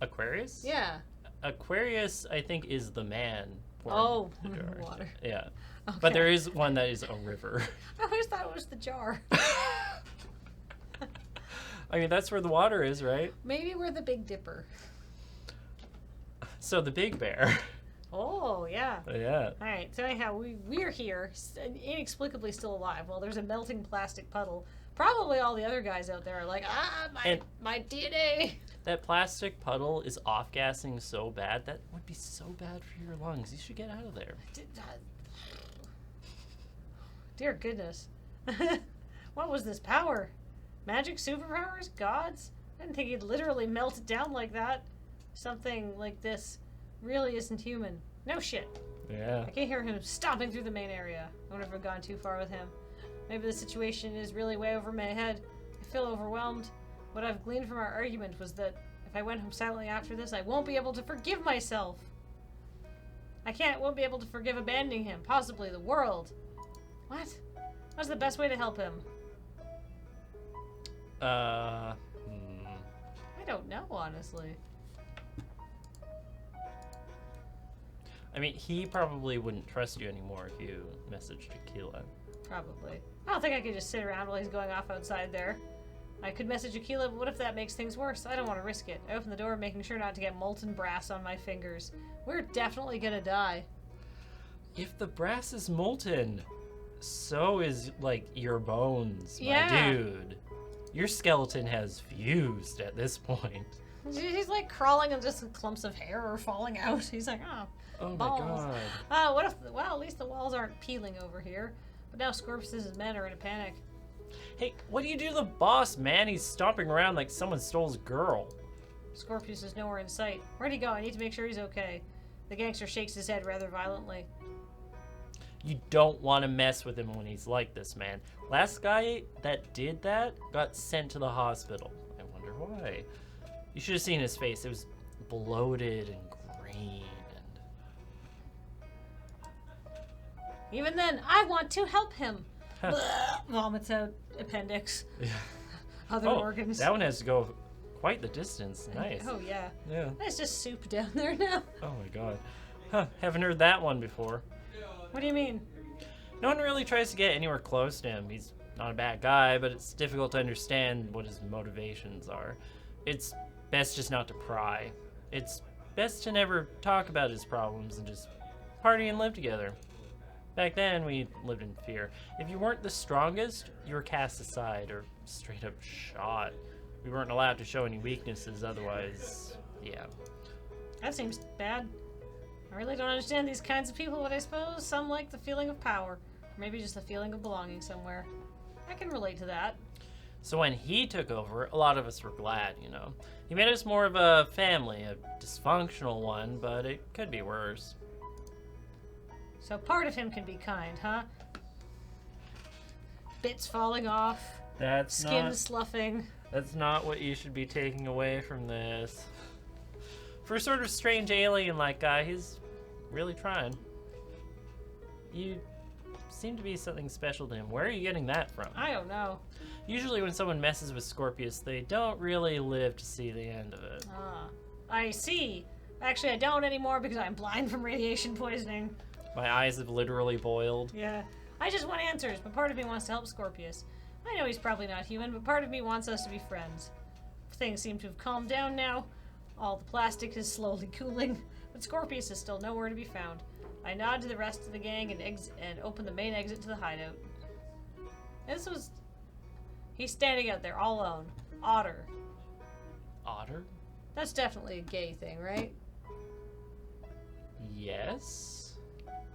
Aquarius? Yeah. Aquarius, I think, is the man. pouring Oh, the jar. water. Yeah. Okay. But there is one that is a river. I always thought it was the jar. I mean, that's where the water is, right? Maybe we're the Big Dipper. So the big bear. Oh, yeah. Yeah. All right. So anyhow, we're here, inexplicably still alive. Well, there's a melting plastic puddle. Probably all the other guys out there are like, my DNA. That plastic puddle is off-gassing so bad. That would be so bad for your lungs. You should get out of there. Dear goodness. What was this power? Magic superpowers? Gods? I didn't think he'd literally melt it down like that. Something like this really isn't human. No shit. Yeah. I can hear him stomping through the main area. I wonder if I've gone too far with him. Maybe the situation is really way over my head. I feel overwhelmed. What I've gleaned from our argument was that if I went home silently after this, I won't be able to forgive myself. Won't be able to forgive abandoning him, possibly the world. What? What's the best way to help him? I don't know, honestly. I mean, he probably wouldn't trust you anymore if you messaged Aquila. Probably. I don't think I could just sit around while he's going off outside there. I could message Aquila, but what if that makes things worse? I don't want to risk it. I open the door, making sure not to get molten brass on my fingers. We're definitely gonna die. If the brass is molten, so is, like, your bones, my Yeah. dude. Your skeleton has fused at this point. He's like crawling and just clumps of hair are falling out. He's like, oh, Oh my balls. god. What if, well, at least the walls aren't peeling over here. But now Scorpius' men are in a panic. Hey, what do you do to the boss, man? He's stomping around like someone stole his girl. Scorpius is nowhere in sight. Where'd he go? I need to make sure he's okay. The gangster shakes his head rather violently. You don't want to mess with him when he's like this, man. Last guy that did that got sent to the hospital. I wonder why. You should have seen his face. It was bloated and green Even then, I want to help him. and... Vomits out appendix, Yeah. other Oh, organs. that one has to go quite the distance. Nice. Oh, yeah. Yeah. There's just soup down there now. Oh my god. Huh, haven't heard that one before. What do you mean? No one really tries to get anywhere close to him. He's not a bad guy, but it's difficult to understand what his motivations are. It's best just not to pry. It's best to never talk about his problems and just party and live together. Back then, we lived in fear. If you weren't the strongest, you were cast aside or straight up shot. We weren't allowed to show any weaknesses, otherwise, yeah. That seems bad. I really don't understand these kinds of people, but I suppose some like the feeling of power. Or maybe just the feeling of belonging somewhere. I can relate to that. So when he took over, a lot of us were glad, you know. He made us more of a family, a dysfunctional one, but it could be worse. So part of him can be kind, huh? Bits falling off, skin sloughing. That's not what you should be taking away from this. For a sort of strange alien-like guy, he's really trying. You seem to be something special to him. Where are you getting that from? I don't know. Usually when someone messes with Scorpius, they don't really live to see the end of it. Ah, I see. Actually, I don't anymore because I'm blind from radiation poisoning. My eyes have literally boiled. Yeah. I just want answers, but part of me wants to help Scorpius. I know he's probably not human, but part of me wants us to be friends. Things seem to have calmed down now. All the plastic is slowly cooling, but Scorpius is still nowhere to be found. I nod to the rest of the gang and open the main exit to the hideout. He's standing out there all alone. Otter. Otter? That's definitely a gay thing, right? Yes,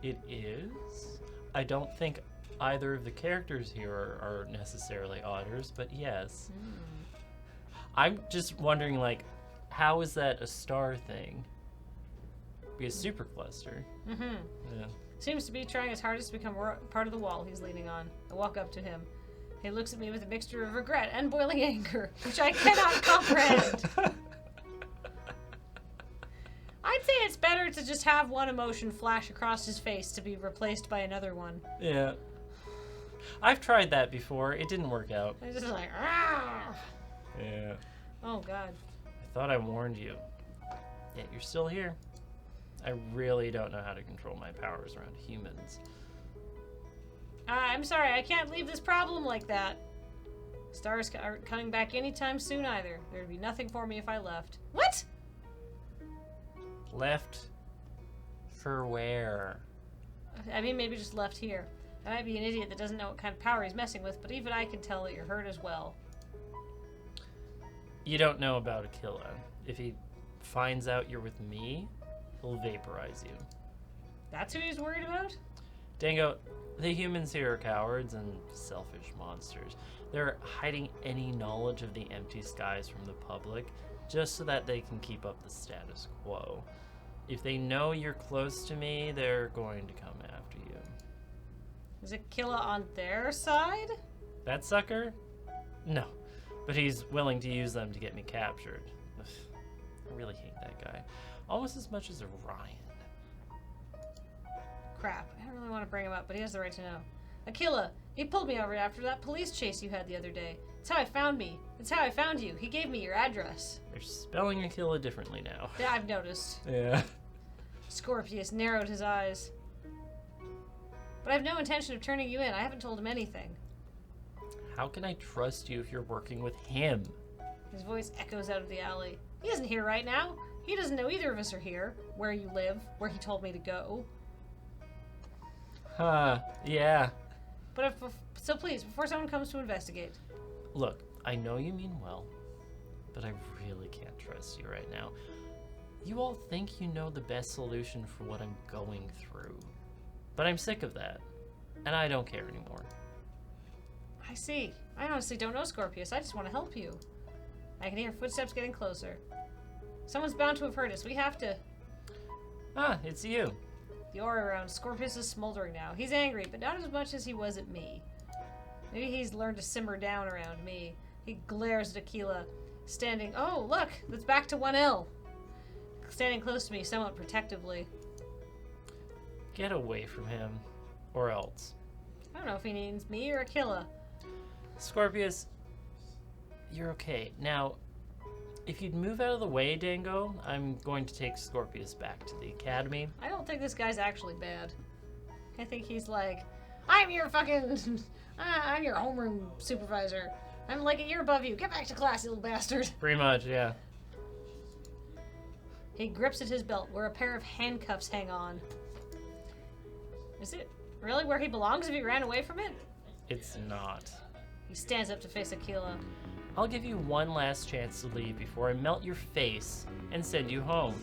it is. I don't think either of the characters here are necessarily otters, but yes. I'm just wondering, like, how is that a star thing? Be a supercluster. Mm-hmm. Yeah. Seems to be trying his hardest to become part of the wall he's leaning on. I walk up to him. He looks at me with a mixture of regret and boiling anger, which I cannot comprehend. I'd say it's better to just have one emotion flash across his face to be replaced by another one. Yeah. I've tried that before. It didn't work out. It's just like, ah! Yeah. Oh, God. I thought I warned you. Yet you're still here. I really don't know how to control my powers around humans. I'm sorry, I can't leave this problem like that. Stars aren't coming back anytime soon either. There'd be nothing for me if I left. What? Left for where? I mean, maybe just left here. I might be an idiot that doesn't know what kind of power he's messing with, but even I can tell that you're hurt as well. You don't know about Aquila. If he finds out you're with me, he'll vaporize you. That's who he's worried about? Dango, the humans here are cowards and selfish monsters. They're hiding any knowledge of the empty skies from the public just so that they can keep up the status quo. If they know you're close to me, they're going to come after you. Is Aquila on their side? That sucker? No. But he's willing to use them to get me captured. Ugh, I really hate that guy. Almost as much as Orion. Crap, I don't really want to bring him up, but he has the right to know. Aquila, he pulled me over after that police chase you had the other day. It's how I found me. It's how I found you. He gave me your address. They're spelling Aquila differently now. Yeah, I've noticed. Yeah. Scorpius narrowed his eyes. But I have no intention of turning you in. I haven't told him anything. How can I trust you if you're working with him? His voice echoes out of the alley. He isn't here right now. He doesn't know either of us are here, where you live, where he told me to go. Huh, yeah. But so please, before someone comes to investigate. Look, I know you mean well, but I really can't trust you right now. You all think you know the best solution for what I'm going through. But I'm sick of that, and I don't care anymore. I see. I honestly don't know Scorpius. I just want to help you. I can hear footsteps getting closer. Someone's bound to have heard us. We have to... Ah, it's you. The aura around Scorpius is smoldering now. He's angry, but not as much as he was at me. Maybe he's learned to simmer down around me. He glares at Aquila, standing... Oh, look! That's back to 1L. standing close to me somewhat protectively. Get away from him, or else. I don't know if he needs me or Aquila. Scorpius, you're okay. Now, if you'd move out of the way, Dango, I'm going to take Scorpius back to the academy. I don't think this guy's actually bad. I think he's like, I'm your fucking... I'm your homeroom supervisor. I'm like a year above you. Get back to class, you little bastard. Pretty much, yeah. He grips at his belt where a pair of handcuffs hang on. Is it really where he belongs if he ran away from it? It's not. He stands up to face Aquila. I'll give you one last chance to leave before I melt your face and send you home.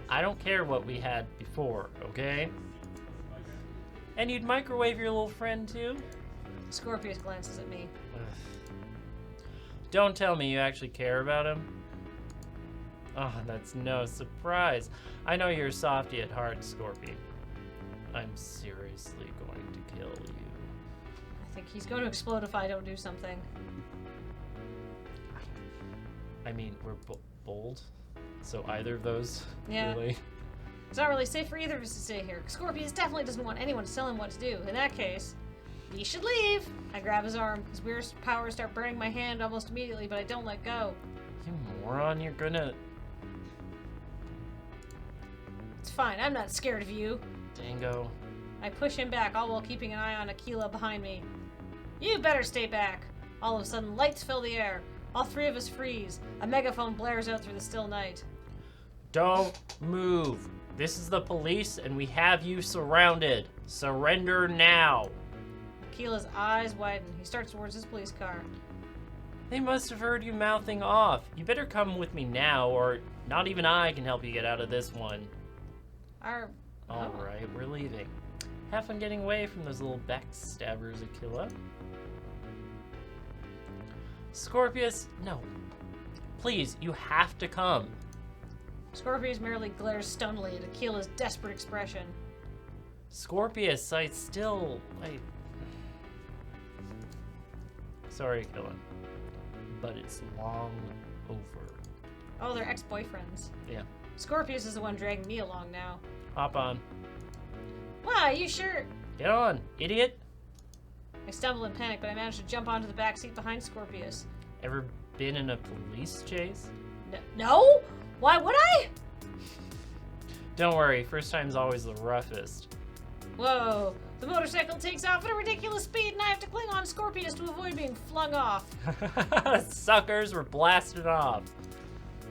I don't care what we had before, okay? And you'd microwave your little friend too? Scorpius glances at me. Don't tell me you actually care about him. Oh, that's no surprise. I know you're a softy at heart, Scorpion. I'm seriously going to kill you. I think he's going to explode if I don't do something. I mean, we're bold, so either of those, Yeah. really. It's not really safe for either of us to stay here. Scorpius definitely doesn't want anyone to tell him what to do. In that case, we should leave. I grab his arm. His weird powers start burning my hand almost immediately, but I don't let go. You moron, you're gonna... It's fine. I'm not scared of you. Dango. I push him back, all while keeping an eye on Aquila behind me. You better stay back. All of a sudden, lights fill the air. All three of us freeze. A megaphone blares out through the still night. Don't move. This is the police, and we have you surrounded. Surrender now. Aquila's eyes widen. He starts towards his police car. They must have heard you mouthing off. You better come with me now, or not even I can help you get out of this one. All right, we're leaving. Have fun getting away from those little backstabbers, Aquila. Scorpius, no. Please, you have to come. Scorpius merely glares stonily at Aquila's desperate expression. Scorpius, Sorry, Aquila. But it's long over. Oh, they're ex-boyfriends. Yeah. Scorpius is the one dragging me along now. Hop on. Why, you sure? Get on, idiot. I stumble in panic, but I manage to jump onto the back seat behind Scorpius. Ever been in a police chase? No? Why would I? Don't worry, first time's always the roughest. Whoa. The motorcycle takes off at a ridiculous speed, and I have to cling on Scorpius to avoid being flung off. Suckers were blasted off.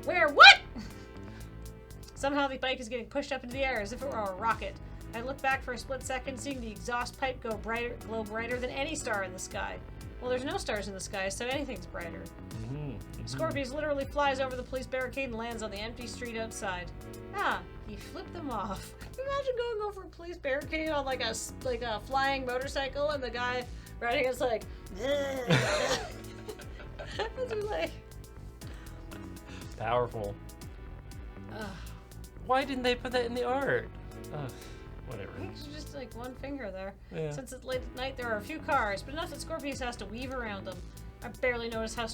Where? What? Somehow the bike is getting pushed up into the air as if it were a rocket. I look back for a split second, seeing the exhaust pipe glow brighter than any star in the sky. Well, there's no stars in the sky, so anything's brighter. Scorpius literally flies over the police barricade and lands on the empty street outside. Ah, he flipped them off. Imagine going over a police barricade on like a flying motorcycle, and the guy riding it's like. That's like. Powerful. Why didn't they put that in the art? Whatever. I think it's just like one finger there. Yeah. Since it's late at night, there are a few cars, but enough that Scorpius has to weave around them. I barely notice how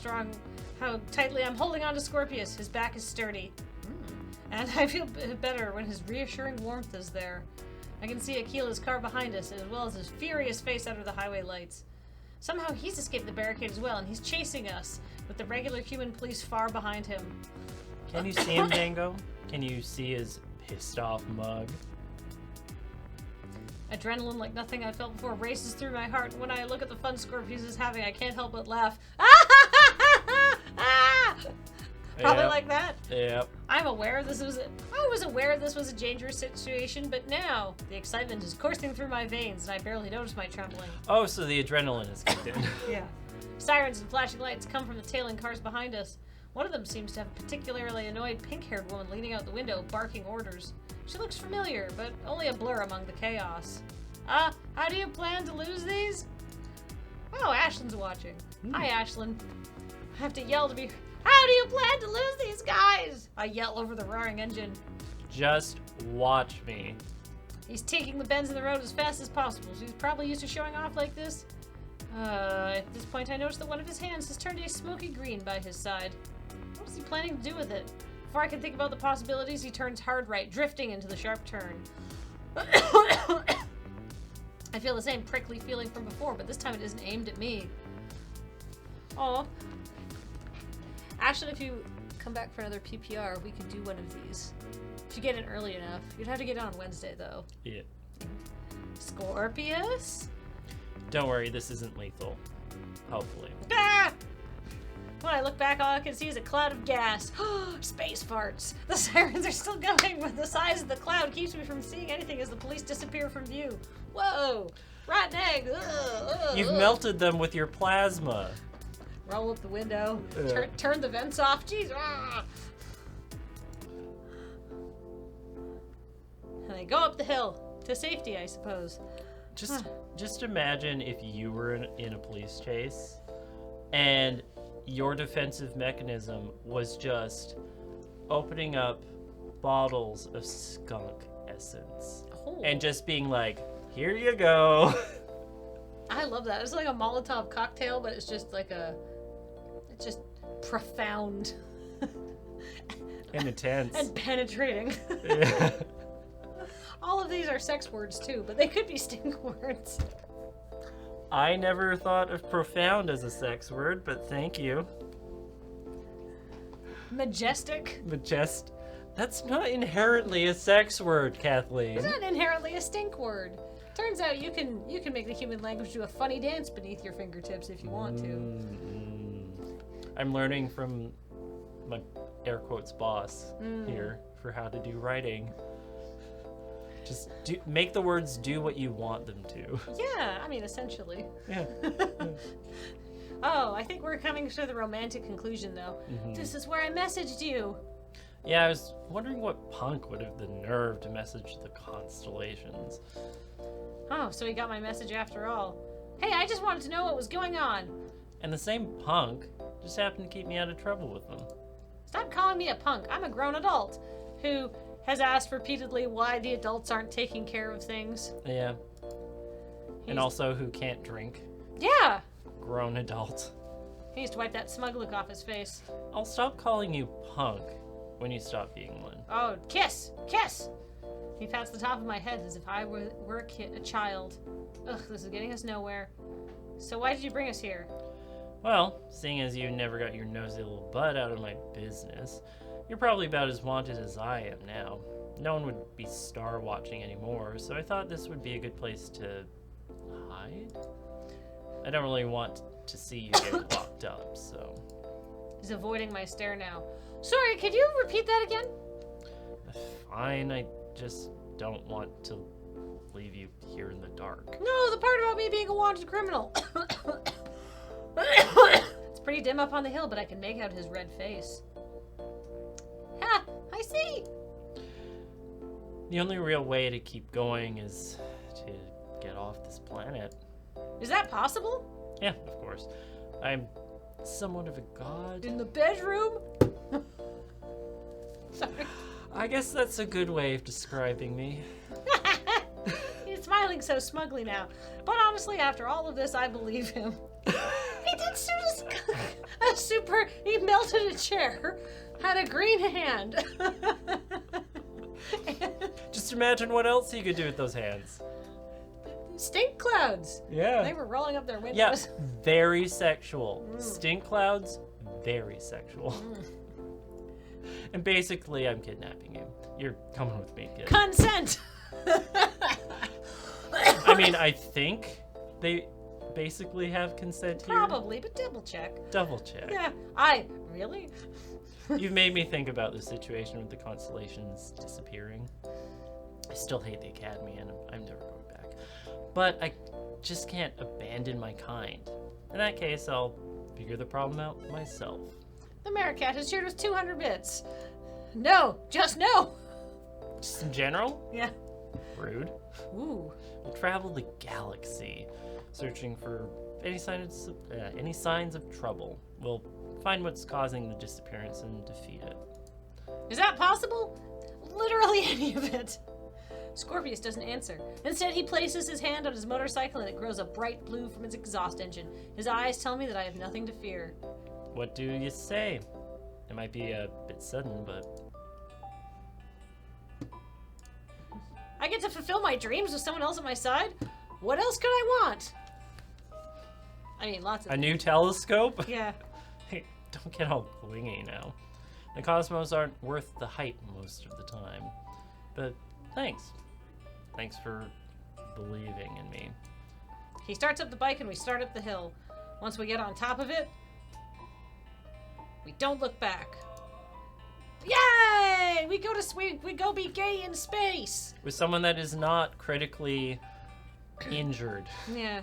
tightly I'm holding on to Scorpius. His back is sturdy. And I feel better when his reassuring warmth is there. I can see Aquila's car behind us, as well as his furious face under the highway lights. Somehow he's escaped the barricade as well, and he's chasing us, with the regular human police far behind him. Can you see him, Dango? Can you see his pissed off mug? Adrenaline like nothing I've felt before races through my heart, and when I look at the fun Scorpius is having, I can't help but laugh. Probably Yep. like that. Yep. I was aware this was a dangerous situation, but now the excitement is coursing through my veins, and I barely notice my trembling. Oh, so the adrenaline is kicked in. Yeah. Sirens and flashing lights come from the tailing cars behind us. One of them seems to have a particularly annoyed pink-haired woman leaning out the window, barking orders. She looks familiar, but only a blur among the chaos. How do you plan to lose these? Oh, Ashland's watching. Hi, Ashland. I have to yell to be... How do you plan to lose these guys? I yell over the roaring engine. Just watch me. He's taking the bends in the road as fast as possible, so he's probably used to showing off like this. At this point, I notice that one of his hands has turned a smoky green by his side. What is he planning to do with it? Before I can think about the possibilities, he turns hard right, drifting into the sharp turn. I feel the same prickly feeling from before, but this time it isn't aimed at me. Oh. Actually, if you come back for another PPR, we could do one of these. If you get in early enough. You'd have to get on Wednesday, though. Yeah. Scorpius? Don't worry, this isn't lethal. Hopefully. Ah! When I look back, all I can see is a cloud of gas. Space farts. The sirens are still going, but the size of the cloud keeps me from seeing anything as the police disappear from view. Whoa! Rotten egg! You've melted them with your plasma. Roll up the window. Yeah. Turn the vents off. Jeez. Ah! And I go up the hill. To safety, I suppose. Just imagine if you were in a police chase and your defensive mechanism was just opening up bottles of skunk essence Oh. and just being like, here you go. I love that. It's like a Molotov cocktail, but it's just like it's just profound And intense. and penetrating. Yeah. All of these are sex words too, but they could be stink words. I never thought of profound as a sex word, but thank you. Majestic. That's not inherently a sex word, Kathleen. It's not inherently a stink word. Turns out you can make the human language do a funny dance beneath your fingertips if you want to. I'm learning from my air quotes boss here for how to do writing. Just make the words do what you want them to. Yeah, I mean essentially. Yeah. Oh, I think we're coming to the romantic conclusion though. This is where I messaged you. Yeah, I was wondering what punk would have the nerve to message the constellations. Oh, so he got my message after all. Hey, I just wanted to know what was going on. And the same punk just happened to keep me out of trouble with them. Stop calling me a punk. I'm a grown adult who has asked repeatedly why the adults aren't taking care of things. Yeah. He's- And also who can't drink. Yeah! Grown adult. He needs to wipe that smug look off his face. I'll stop calling you punk when you stop being one. Oh, kiss! Kiss! He pats the top of my head as if I were a child. Ugh, this is getting us nowhere. So why did you bring us here? Well, seeing as you never got your nosy little butt out of my business, you're probably about as wanted as I am now. No one would be star watching anymore, so I thought this would be a good place to hide. I don't really want to see you get locked up, so. He's avoiding my stare now. Sorry, could you repeat that again? Fine, I just don't want to leave you here in the dark. No, the part about me being a wanted criminal. It's pretty dim up on the hill, but I can make out his red face. Ha! I see! The only real way to keep going is to get off this planet. Is that possible? Yeah, of course. I'm somewhat of a god. In the bedroom? Sorry. I guess that's a good way of describing me. He's smiling so smugly now. But honestly, after all of this, I believe him. He did suit a super... He melted a chair. Had a green hand. Just imagine what else you could do with those hands. Stink clouds. Yeah. They were rolling up their Yeah, windows. very sexual. Stink clouds, very sexual. And basically, I'm kidnapping you. You're coming with me, kid. Consent. I mean, I think they basically have consent here. Probably, but double check. Double check. Yeah, really? You've made me think about the situation with the constellations disappearing. I still hate the Academy, and I'm never going back. But I just can't abandon my kind. In that case, I'll figure the problem out myself. The Meerkat has cheered with 200 bits. No, just no. Just in general, Yeah. rude. Ooh. We'll travel the galaxy, searching for any signs of trouble. We'll find what's causing the disappearance and defeat it. Is that possible? Literally any of it. Scorpius doesn't answer. Instead, he places his hand on his motorcycle and it grows a bright blue from its exhaust engine. His eyes tell me that I have nothing to fear. What do you say? It might be a bit sudden, but I get to fulfill my dreams with someone else at my side. What else could I want? I mean, lots of A new telescope? Yeah. Hey, don't get all clingy now. The cosmos aren't worth the hype most of the time. But thanks. Thanks for believing in me. He starts up the bike and we start up the hill. Once we get on top of it, we don't look back. Yay! We go be gay in space. With someone that is not critically injured. Yeah.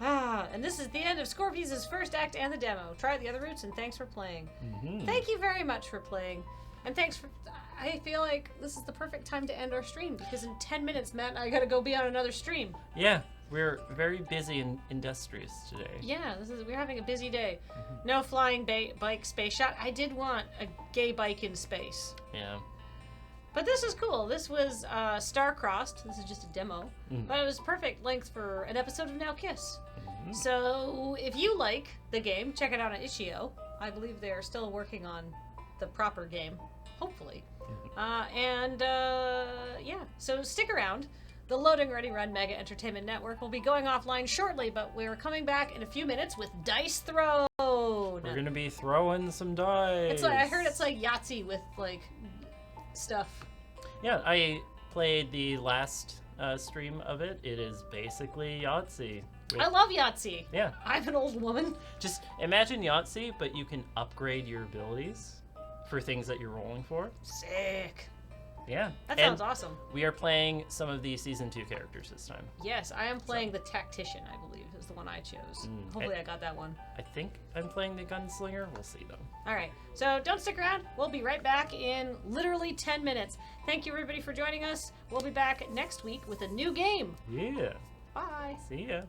And this is the end of Scorpius' first act and the demo. Try the other routes and thanks for playing. Mhm. Thank you very much for playing. And thanks for... I feel like this is the perfect time to end our stream because in 10 minutes, Matt and I gotta go be on another stream. Yeah, we're very busy and industrious today. Yeah, we're having a busy day. No flying bike space shot. I did want a gay bike in space. Yeah. But this is cool. This was Star-Crossed. This is just a demo. Mm. But it was perfect length for an episode of Now Kiss. So if you like the game, check it out on Itch.io. I believe they're still working on the proper game. Hopefully. Yeah, so stick around. The Loading Ready Run Mega Entertainment Network will be going offline shortly, but we're coming back in a few minutes with Dice Throne. We're gonna be throwing some dice. It's like, I heard it's like Yahtzee with like stuff. Yeah, I played the last stream of it. It is basically Yahtzee. with- I love Yahtzee. Yeah, I'm an old woman. just imagine Yahtzee, but you can upgrade your abilities for things that you're rolling for. Sick. Yeah. That And sounds awesome. we are playing some of the Season 2 characters this time. Yes, I am playing the Tactician, I believe, is the one I chose. Hopefully I got that one. I think I'm playing the Gunslinger. We'll see, though. Alright, so don't stick around. We'll be right back in literally 10 minutes. Thank you, everybody, for joining us. We'll be back next week with a new game. Yeah. Bye. See ya.